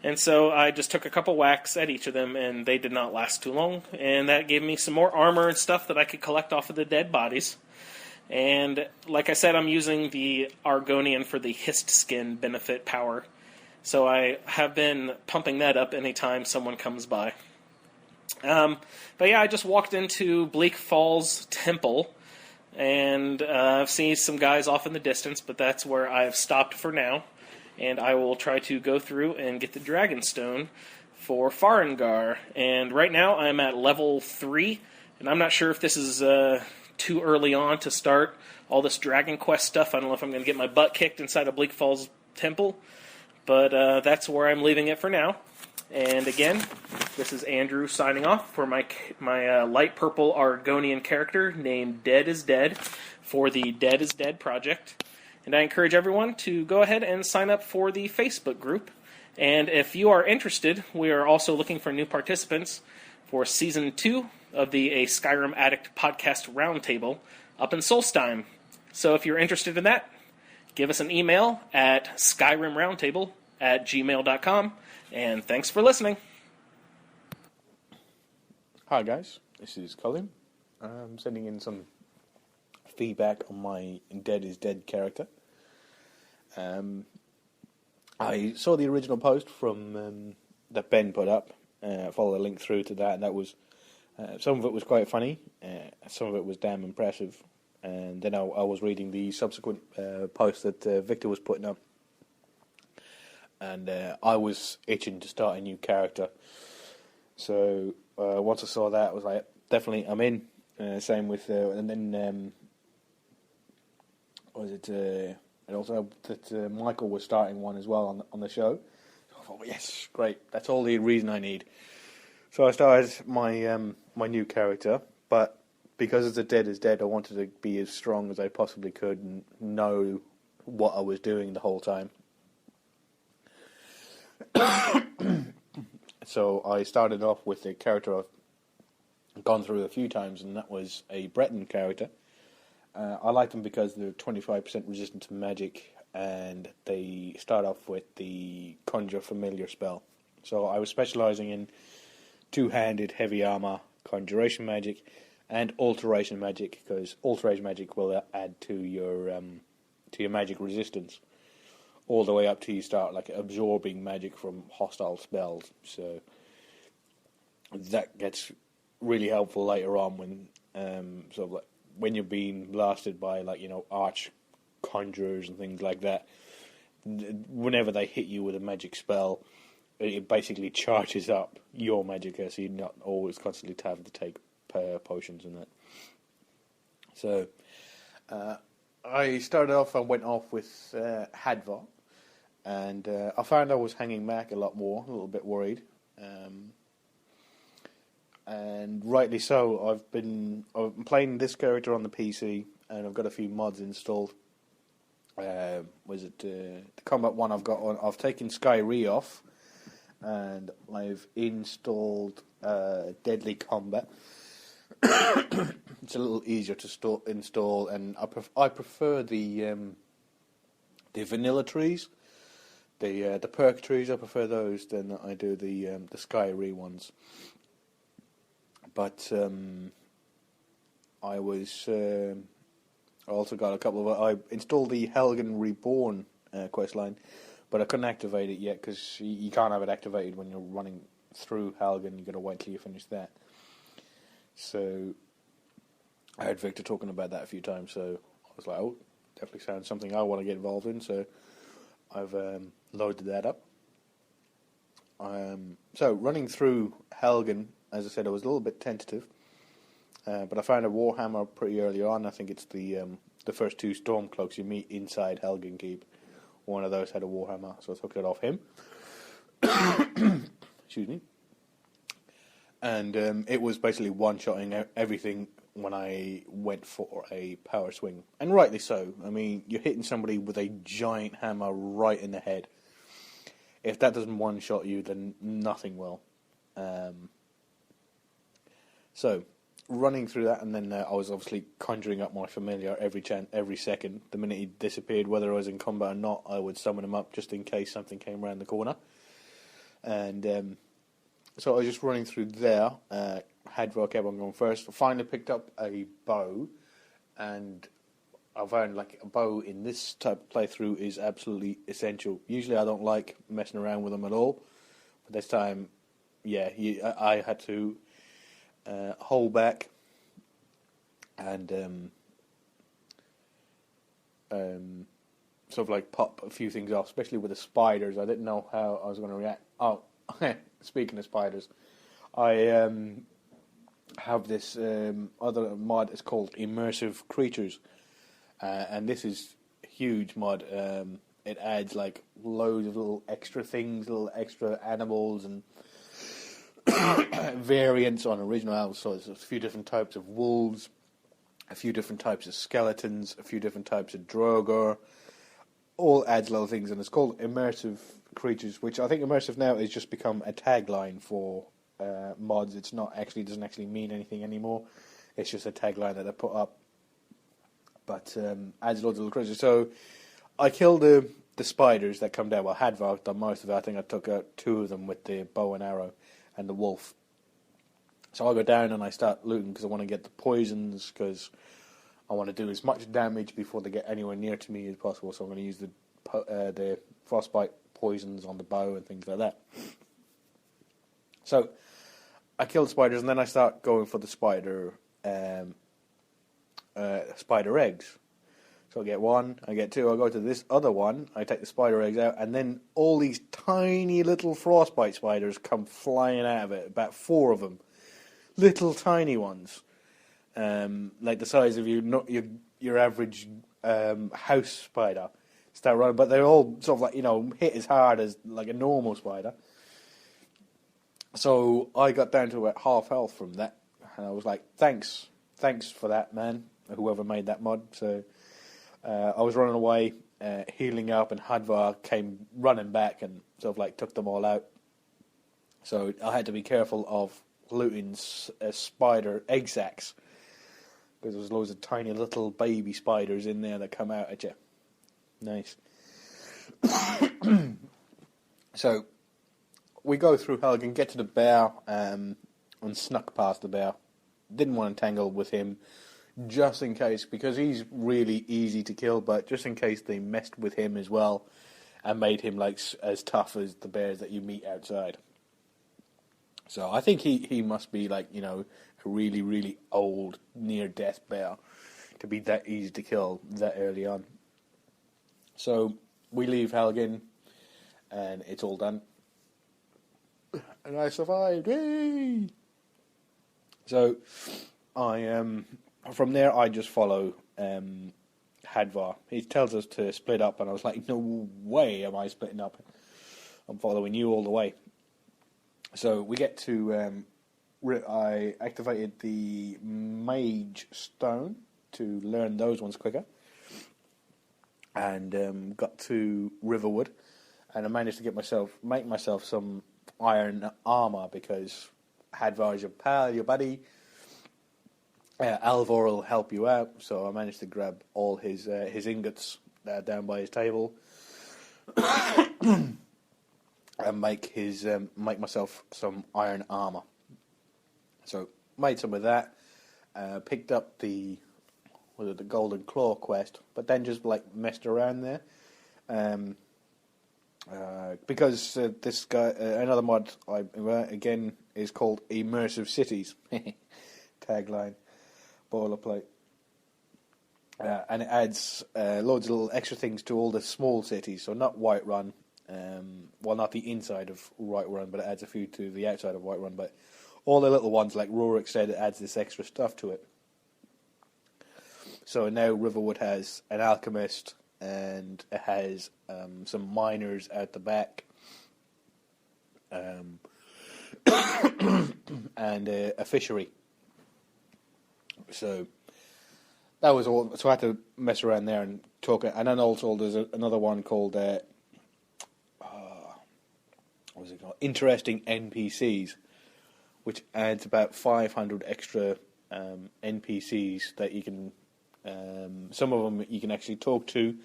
And so I just took a couple whacks at each of them, and they did not last too long. And that gave me some more armor and stuff that I could collect off of the dead bodies. And like I said, I'm using the Argonian for the hist skin benefit power. So I have been pumping that up anytime someone comes by. But yeah, I just walked into Bleak Falls Temple, and I've seen some guys off in the distance, but that's where I've stopped for now. And I will try to go through and get the Dragonstone for Farengar. And right now I'm at level 3, and I'm not sure if this is too early on to start all this Dragon Quest stuff. I don't know if I'm going to get my butt kicked inside a Bleak Falls Temple, but that's where I'm leaving it for now. And again, this is Andrew signing off for my light purple Argonian character named Dead is Dead for the Dead is Dead project. And I encourage everyone to go ahead and sign up for the Facebook group And if you are interested, we are also looking for new participants for Season 2 of the A Skyrim Addict podcast roundtable up in Solstheim. So if you're interested in that, give us an email at skyrimroundtable@gmail.com. And thanks for listening. Hi guys, this is Colin. I'm sending in some feedback on my Dead is Dead character. I saw the original post from that Ben put up. Followed a link through to that, and that was some of it was quite funny. Some of it was damn impressive. And then I was reading the subsequent post that Victor was putting up, and I was itching to start a new character. So once I saw that, I was like, definitely, I'm in. Same with, and then was it? And also that Michael was starting one as well on the show. So I thought, well, yes, great. That's all the reason I need. So I started my my new character, but because it's a Dead is Dead, I wanted to be as strong as I possibly could and know what I was doing the whole time. So I started off with a character I've gone through a few times, and that was a Breton character. I like them because they're 25% resistant to magic, and they start off with the Conjure Familiar spell. So I was specialising in two-handed heavy armour, Conjuration magic, and Alteration magic, because Alteration magic will add to your magic resistance, all the way up to you start like absorbing magic from hostile spells. So that gets really helpful later on when sort of like when you're being blasted by arch conjurers and things like that. Whenever they hit you with a magic spell, it basically charges up your magic, so you're not always constantly having to take potions and that. So I started off and went off with Hadvar, and I found I was hanging back a lot more, a little bit worried. And rightly so. I've been playing this character on the PC, and I've got a few mods installed. The combat one I've got on? I've taken Skyrim off, and I've installed Deadly Combat. It's a little easier to install, and I prefer the vanilla trees, the perk trees. I prefer those than I do the Skyrim ones. But I also got a couple of. I installed the Helgen Reborn questline, but I couldn't activate it yet because you can't have it activated when you're running through Helgen. You've got to wait till you finish that. So I heard Victor talking about that a few times, so I was like, oh, definitely sounds something I want to get involved in. So I've loaded that up. So running through Helgen, as I said, I was a little bit tentative, but I found a Warhammer pretty early on. I think it's the first two Stormcloaks you meet inside Helgen Keep. One of those had a Warhammer, so I took it off him. Excuse me. And it was basically one-shotting everything when I went for a power swing. And rightly so. I mean, you're hitting somebody with a giant hammer right in the head. If that doesn't one-shot you, then nothing will. So, running through that, and then I was obviously conjuring up my familiar every second. The minute he disappeared, whether I was in combat or not, I would summon him up just in case something came around the corner. And so I was just running through there. Hadvar kept on going first. I finally picked up a bow, and I found like a bow in this type of playthrough is absolutely essential. Usually I don't like messing around with them at all, but this time, yeah, I had to hold back and sort of like pop a few things off, especially with the spiders. I didn't know how I was going to react. Oh, speaking of spiders, I have this other mod. It's called Immersive Creatures, and this is a huge mod. It adds like loads of little extra things, little extra animals and variants on original animals. So there's a few different types of wolves, a few different types of skeletons, a few different types of Drogar. All adds little things, and it's called Immersive creatures, which I think immersive now has just become a tagline for mods. It's not actually doesn't actually mean anything anymore. It's just a tagline that they put up. But adds loads of little creatures. So I killed the spiders that come down. Well, Hadvar done most of it. I think I took out 2 of them with the bow and arrow and the wolf. So I go down and I start looting because I want to get the poisons, because I want to do as much damage before they get anywhere near to me as possible. So I'm going to use the frostbite poisons on the bow and things like that. So I kill the spiders, and then I start going for the spider eggs. So I get 1, I get 2, I go to this other one, I take the spider eggs out, and then all these tiny little frostbite spiders come flying out of it, about 4 of them. Little tiny ones. Like the size of your average house spider. Start running, but they're all sort of like, hit as hard as like a normal spider. So I got down to about half health from that, and I was like, thanks for that, man, whoever made that mod. So I was running away, healing up, and Hadvar came running back and sort of like took them all out. So I had to be careful of looting spider egg sacs, because there's loads of tiny little baby spiders in there that come out at you. Nice. So we go through Helgen, get to the bear, and snuck past the bear. Didn't want to tangle with him, just in case, because he's really easy to kill, but just in case they messed with him as well and made him like as tough as the bears that you meet outside. So I think he must be like, a really, really old, near-death bear to be that easy to kill that early on. So we leave Helgen, and it's all done. And I survived, yay! So I from there I just follow Hadvar. He tells us to split up, and I was like, no way am I splitting up. I'm following you all the way. So we get to, I activated the Mage Stone to learn those ones quicker, and got to Riverwood, and I managed to make myself some iron armor, because Hadvar is your pal, your buddy. Alvor will help you out, so I managed to grab all his ingots down by his table. And make myself some iron armor. So made some of that. Picked up the Golden Claw quest, but then just like messed around there. Because this guy, another mod again is called Immersive Cities. Tagline, boilerplate. And it adds loads of little extra things to all the small cities. So not Whiterun. Well, not the inside of Whiterun, but it adds a few to the outside of Whiterun. But all the little ones, like Rorik said, it adds this extra stuff to it. So now Riverwood has an alchemist, and it has some miners out the back, and a fishery. So that was all. So I had to mess around there and talk. And then also there's another one called what was it called? Interesting NPCs, which adds about 500 extra NPCs that you can. Some of them you can actually talk to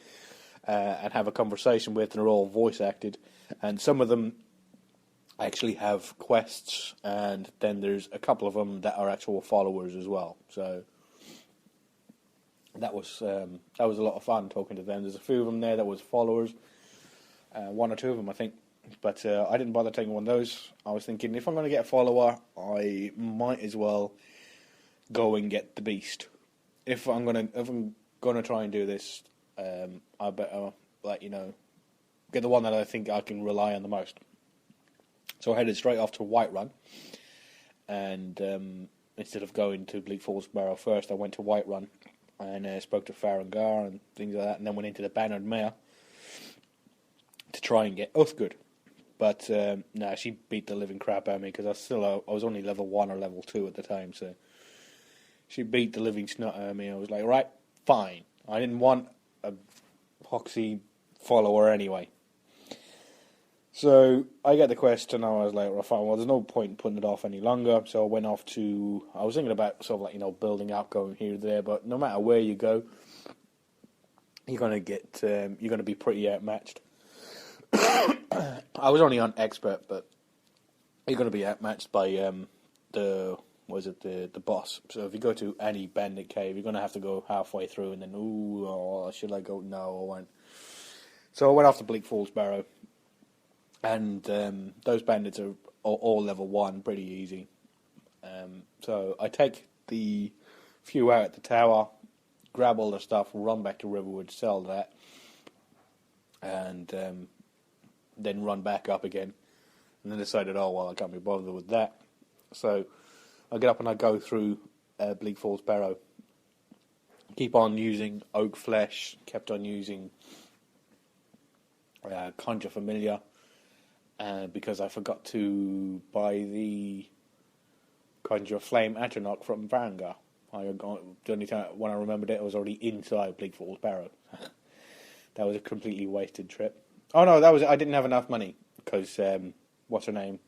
and have a conversation with, and they're all voice acted. And some of them actually have quests, and then there's a couple of them that are actual followers as well. So that was a lot of fun talking to them. There's a few of them there that was followers, 1 or 2 of them I think. But I didn't bother taking one of those. I was thinking, if I'm going to get a follower, I might as well go and get the beast. If I'm gonna try and do this, I better get the one that I think I can rely on the most. So I headed straight off to Whiterun, and instead of going to Bleak Falls Barrow first, I went to Whiterun and spoke to Farengar and things like that, and then went into the Bannered Mare to try and get Uthgood. But she beat the living crap out of me, because I was only level 1 or level 2 at the time, so she beat the living snot out of me. I was like, right, fine. I didn't want a Hoxie follower anyway. So I get the quest, and I was like, well, there's no point in putting it off any longer. So I went off to. I was thinking about sort of like building up, going here or there, but no matter where you go, you're gonna get you're gonna be pretty outmatched. I was only on expert, but you're gonna be outmatched by the boss. So if you go to any bandit cave, you're gonna have to go halfway through, and then should I go? No, I won't. So I went off to Bleak Falls Barrow. And those bandits are all level 1, pretty easy. So I take the few out at the tower, grab all the stuff, run back to Riverwood, sell that, and then run back up again. And then decided, I can't be bothered with that. So I get up and I go through Bleak Falls Barrow. Keep on using Oak Flesh, kept on using Conjure Familiar. Because I forgot to buy the Conjure Flame Atronach from Varangar. The only time when I remembered it, I was already inside Bleak Falls Barrow. That was a completely wasted trip. Oh no, I didn't have enough money because what's her name?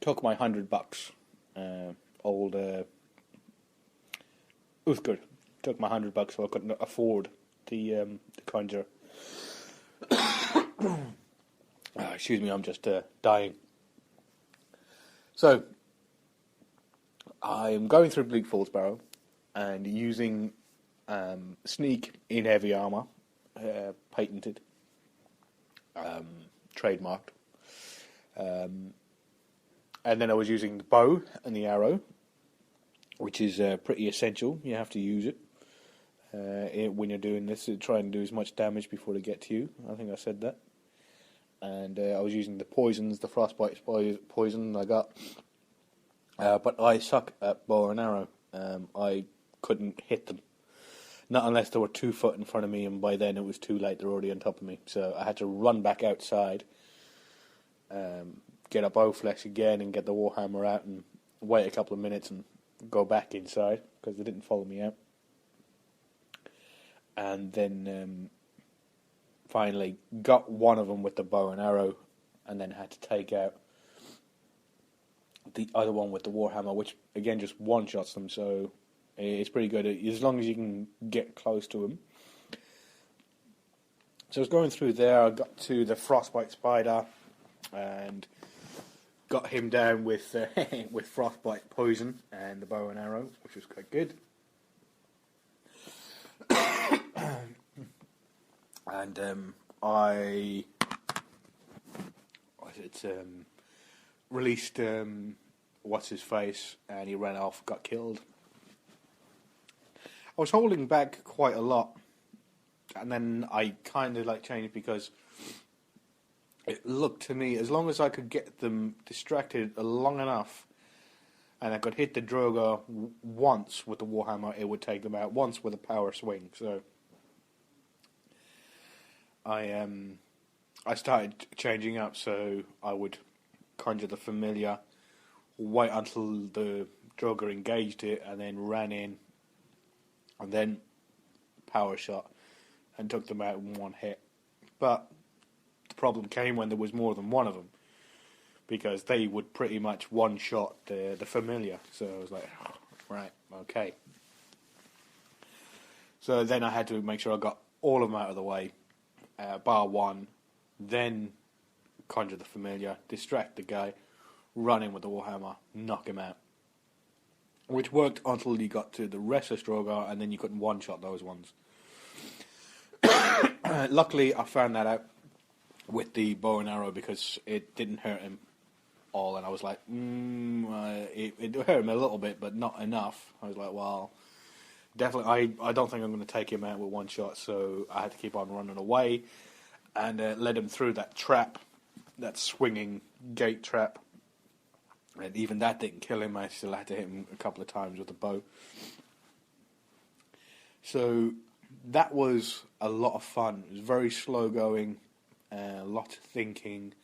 Took my $100. Old Uthgard took my $100, so I couldn't afford the Conjure. Excuse me, I'm just dying. So, I'm going through Bleak Falls Barrow and using Sneak in heavy armor, patented, trademarked. And then I was using the bow and the arrow, which is pretty essential. You have to use it. When you're doing this, try and do as much damage before they get to you. I think I said that. And I was using the poisons, the frostbite poison I got. But I suck at bow and arrow. I couldn't hit them. Not unless they were 2 foot in front of me, and by then it was too late. They're already on top of me. So I had to run back outside, get a bow flesh again, and get the warhammer out, and wait a couple of minutes and go back inside, because they didn't follow me out. And then finally got one of them with the bow and arrow, and then had to take out the other one with the warhammer, which again just one-shots them, so it's pretty good as long as you can get close to him. So I was going through there, I got to the frostbite spider, and got him down with with frostbite poison and the bow and arrow, which was quite good. And I released what's his face, and he ran off, got killed. I was holding back quite a lot, and then I kind of changed, because it looked to me, as long as I could get them distracted long enough, and I could hit the Drogo once with the warhammer, it would take them out once with a power swing. So I started changing up, so I would conjure the familiar, wait until the Drogo engaged it, and then ran in, and then power shot, and took them out in one hit. But the problem came when there was more than one of them, because they would pretty much one-shot the familiar. So I was like, right, okay. So then I had to make sure I got all of them out of the way, bar one, then conjure the familiar, distract the guy, run in with the warhammer, knock him out. Which worked until you got to the restless Drogo, and then you couldn't one-shot those ones. Luckily, I found that out with the bow and arrow, because it didn't hurt him all, and I was like, it hurt him a little bit, but not enough. I was like, well, definitely, I don't think I'm going to take him out with one shot, so I had to keep on running away, and led him through that trap, that swinging gate trap, and even that didn't kill him. I still had to hit him a couple of times with the bow. So that was a lot of fun. It was very slow going, a lot of thinking,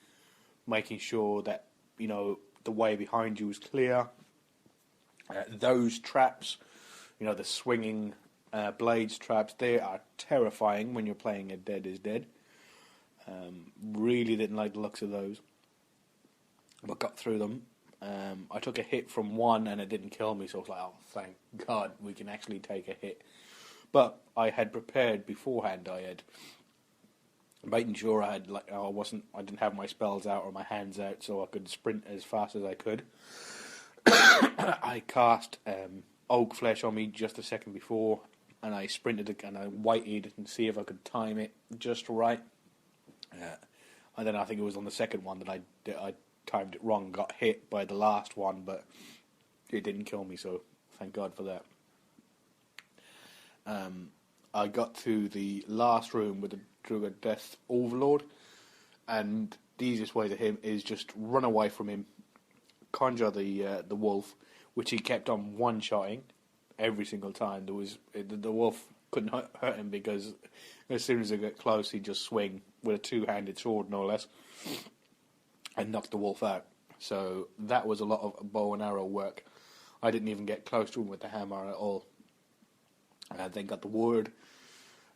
making sure that, the way behind you was clear. Those traps, the swinging blades traps, they are terrifying when you're playing a Dead is Dead. Really didn't like the looks of those, but got through them. I took a hit from one and it didn't kill me, so I was like, oh, thank God we can actually take a hit. But I had prepared beforehand. I had making sure I had I didn't have my spells out or my hands out, so I could sprint as fast as I could. I cast Oak Flesh on me just a second before, and I sprinted and I waited and see if I could time it just right. And then I think it was on the second one that I timed it wrong, got hit by the last one, but it didn't kill me, so thank God for that. I got to the last room with the Druid Death Overlord, and the easiest way to him is just run away from him, conjure the wolf, which he kept on one-shotting every single time. The wolf couldn't hurt him because as soon as he got close, he'd just swing with a two-handed sword, no less, and knock the wolf out. So that was a lot of bow and arrow work. I didn't even get close to him with the hammer at all. And I then got the word,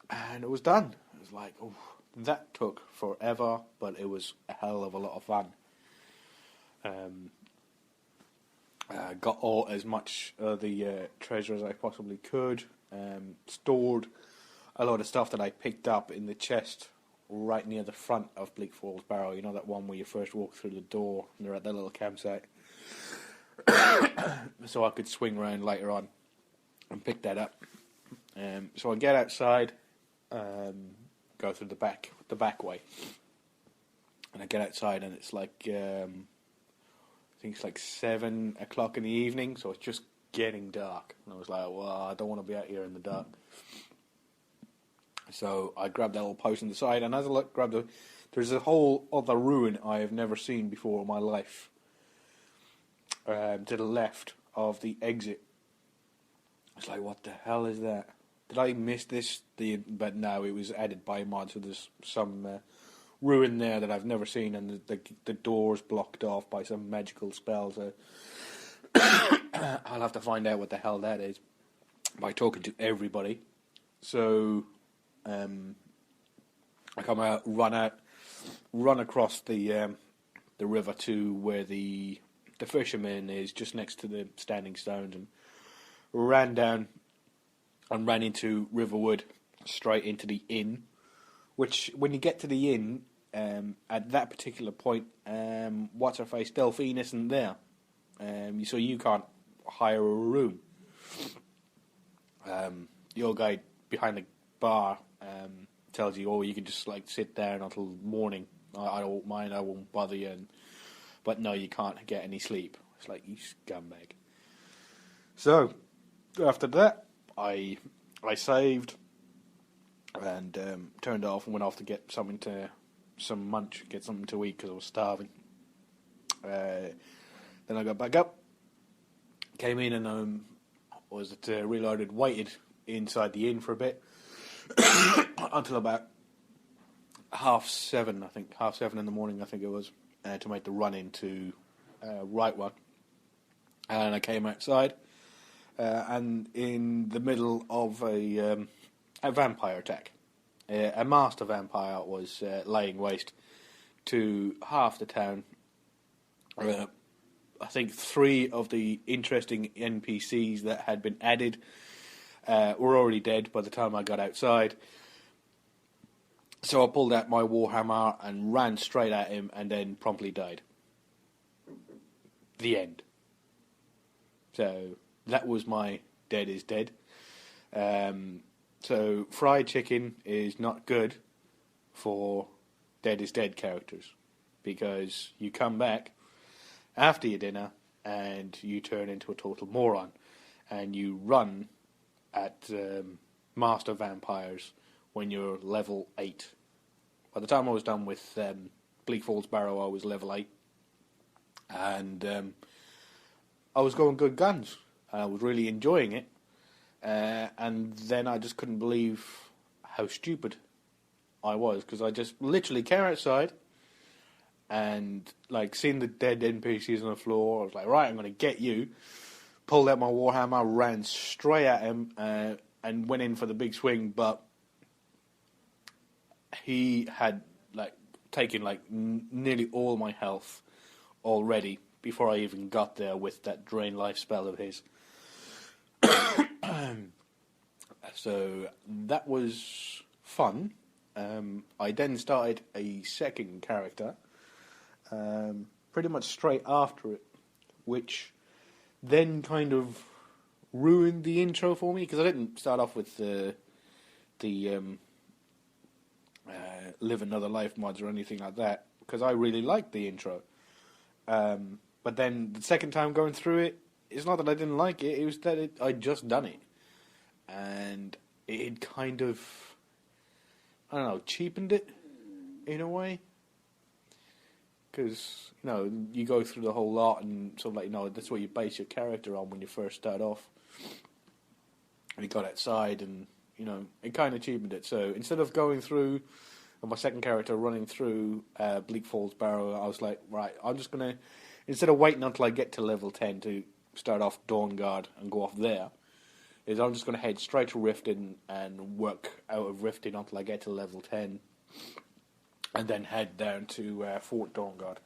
and it was done. It was like, oh, that took forever, but it was a hell of a lot of fun. Got as much of the treasure as I possibly could. Stored a lot of stuff that I picked up in the chest right near the front of Bleak Falls Barrow. You know that one where you first walk through the door and they're at that little campsite? So I could swing around later on and pick that up. So I get outside, go through the back way, and I get outside and it's like I think it's like 7 o'clock in the evening, so it's just getting dark. And I was like, well, I don't want to be out here in the dark. So I grabbed that little post on the side, and as I there's a whole other ruin I have never seen before in my life. To the left of the exit. I was like, what the hell is that? Did I miss this? But no, it was added by mod, so there's some ruin there that I've never seen, and the door's blocked off by some magical spell, so I'll have to find out what the hell that is by talking to everybody. So I come out, run across the river to where the fisherman is, just next to the standing stones, and ran down and ran into Riverwood, straight into the inn, which, when you get to the inn, at that particular point, what's-her-face, Delphine isn't there. So you can't hire a room. The old guy behind the bar tells you, oh, you can just sit there until morning. I don't mind, I won't bother you. But no, you can't get any sleep. It's like, you scumbag. So, after that, I saved and turned off and went off to get some munch, get something to eat because I was starving. Then I got back up, came in and reloaded, waited inside the inn for a bit until about 7:30, I think, 7:30 in the morning, I think it was, to make the run into Right One. And I came outside, and in the middle of a vampire attack. A master vampire was laying waste to half the town. I think 3 of the interesting NPCs that had been added were already dead by the time I got outside. So I pulled out my warhammer and ran straight at him and then promptly died. The end. So that was my dead is dead. So fried chicken is not good for dead is dead characters, because you come back after your dinner and you turn into a total moron and you run at master vampires when you're level 8. By the time I was done with Bleak Falls Barrow, I was level 8, and I was going good guns. I was really enjoying it. And then I just couldn't believe how stupid I was, because I just literally came outside and seen the dead NPCs on the floor. I was like, right, I'm going to get you. Pulled out my warhammer, ran straight at him, and went in for the big swing, but he had taken like nearly all my health already before I even got there with that drain life spell of his. So that was fun. I then started a second character, pretty much straight after it, which then kind of ruined the intro for me, because I didn't start off with the Live Another Life mods or anything like that, because I really liked the intro. But then the second time going through it, it's not that I didn't like it, it was that I'd just done it. And it kind of, I don't know, cheapened it in a way. Because, you go through the whole lot and sort of like, that's what you base your character on when you first start off. And you got outside and, it kind of cheapened it. So instead of going through, and my second character running through Bleak Falls Barrow, I was like, right, I'm just going to, instead of waiting until I get to level 10 to start off Dawnguard and go off there, is I'm just going to head straight to Riften and work out of Riften until I get to level 10. And then head down to Fort Dawnguard.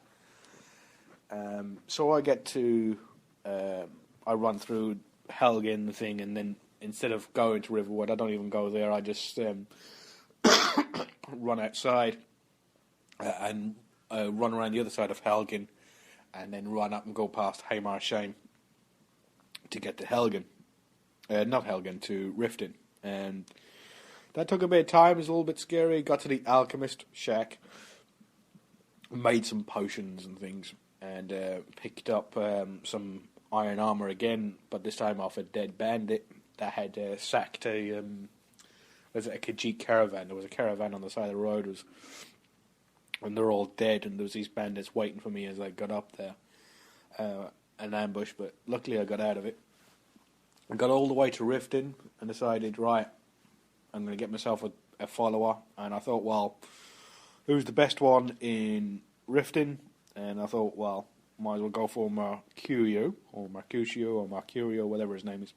So I get to, I run through Helgen, the thing, and then instead of going to Riverwood, I don't even go there. I just run outside and run around the other side of Helgen, and then run up and go past Hamar Shame to get to Helgen. Not Helgen, to Riften. And that took a bit of time, it was a little bit scary. Got to the Alchemist Shack, made some potions and things, and picked up some iron armor again, but this time off a dead bandit that had sacked a Khajiit caravan. There was a caravan on the side of the road, and they're all dead, and there was these bandits waiting for me as I got up there. An ambush, but luckily I got out of it. I got all the way to Riften and decided, right, I'm going to get myself a follower. And I thought, well, who's the best one in Riften? And I thought, well, might as well go for Mercurio, or Mercutio, or Mercurio, whatever his name is.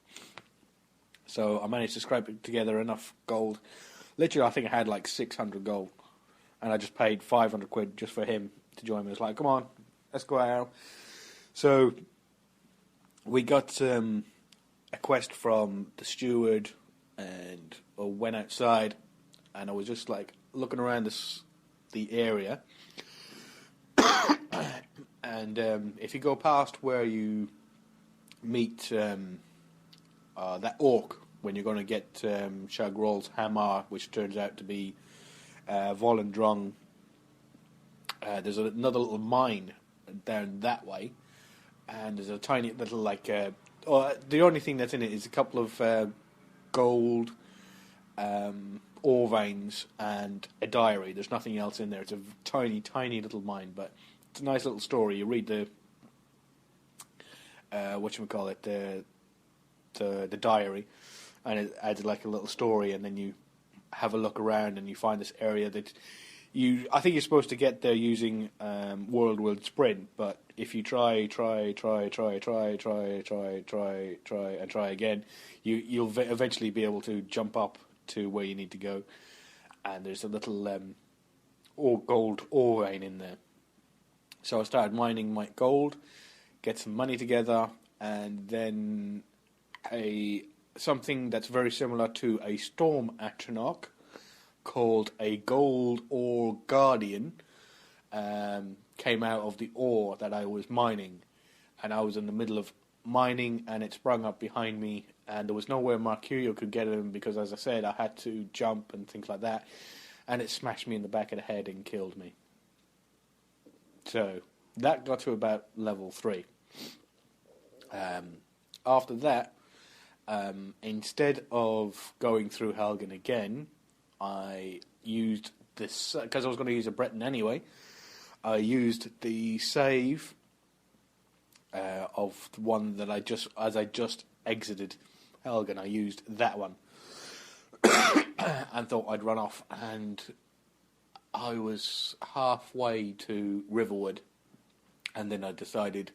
So I managed to scrape together enough gold. Literally, I think I had like 600 gold. And I just paid 500 quid just for him to join me. I was like, come on, let's go out. So we got a quest from the steward, and I went outside, and I was just like looking around the area. And if you go past where you meet that orc, when you're going to get Shagrol's hammer, which turns out to be Volendrung, there's another little mine down that way, and there's a tiny little the only thing that's in it is a couple of gold ore veins and a diary. There's nothing else in there. It's a tiny, tiny little mine, but it's a nice little story. You read the the diary, and it adds like a little story, and then you have a look around and you find this area that I think you're supposed to get there using World Sprint, but if you try again, you'll eventually be able to jump up to where you need to go. And there's a little gold ore vein in there. So I started mining my gold, get some money together, and then something that's very similar to a Storm Atronach called a Gold Ore Guardian came out of the ore that I was mining, and I was in the middle of mining, and it sprung up behind me, and there was nowhere Mercurio could get him because, as I said, I had to jump and things like that, and it smashed me in the back of the head and killed me. So that got to about level 3. After that, instead of going through Helgen again, I used this, because I was going to use a Breton anyway, I used the save of the one that I just exited Helgen. I used that one and thought I'd run off, and I was halfway to Riverwood, and then I decided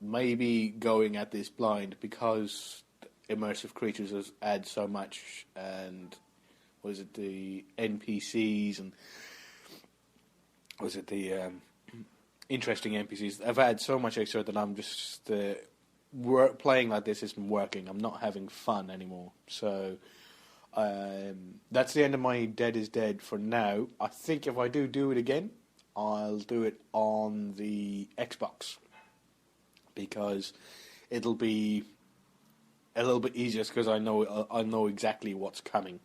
maybe going at this blind, because immersive creatures add so much, and the NPCs and was it the interesting NPCs. I've had so much extra that I'm just playing like this isn't working. I'm not having fun anymore. So that's the end of my Dead is Dead for now. I think if I do it again, I'll do it on the Xbox because it'll be a little bit easier because I know exactly what's coming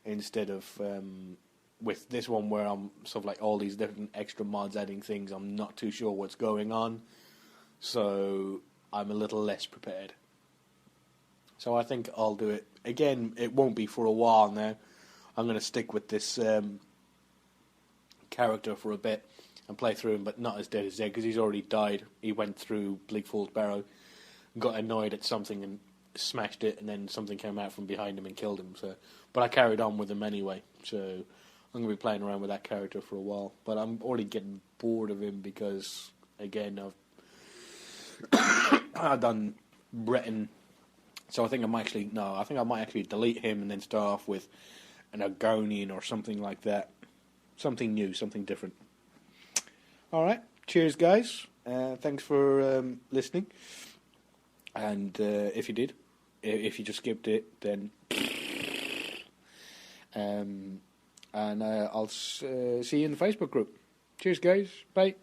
instead of with this one where I'm sort of like all these different extra mods adding things. I'm not too sure what's going on, so I'm a little less prepared. So I think I'll do it again. It won't be for a while now. I'm going to stick with this character for a bit and play through him, but not as Dead as Dead because he's already died. He went through Bleak Falls Barrow, got annoyed at something and smashed it, and then something came out from behind him and killed him. So, but I carried on with him anyway. So I'm going to be playing around with that character for a while. But I'm already getting bored of him because, again, I've done Breton. So I think I might actually delete him and then start off with an Argonian or something like that. Something new, something different. All right. Cheers, guys. Thanks for listening. And if you did, if you just skipped it, then... and I'll see you in the Facebook group. Cheers, guys. Bye.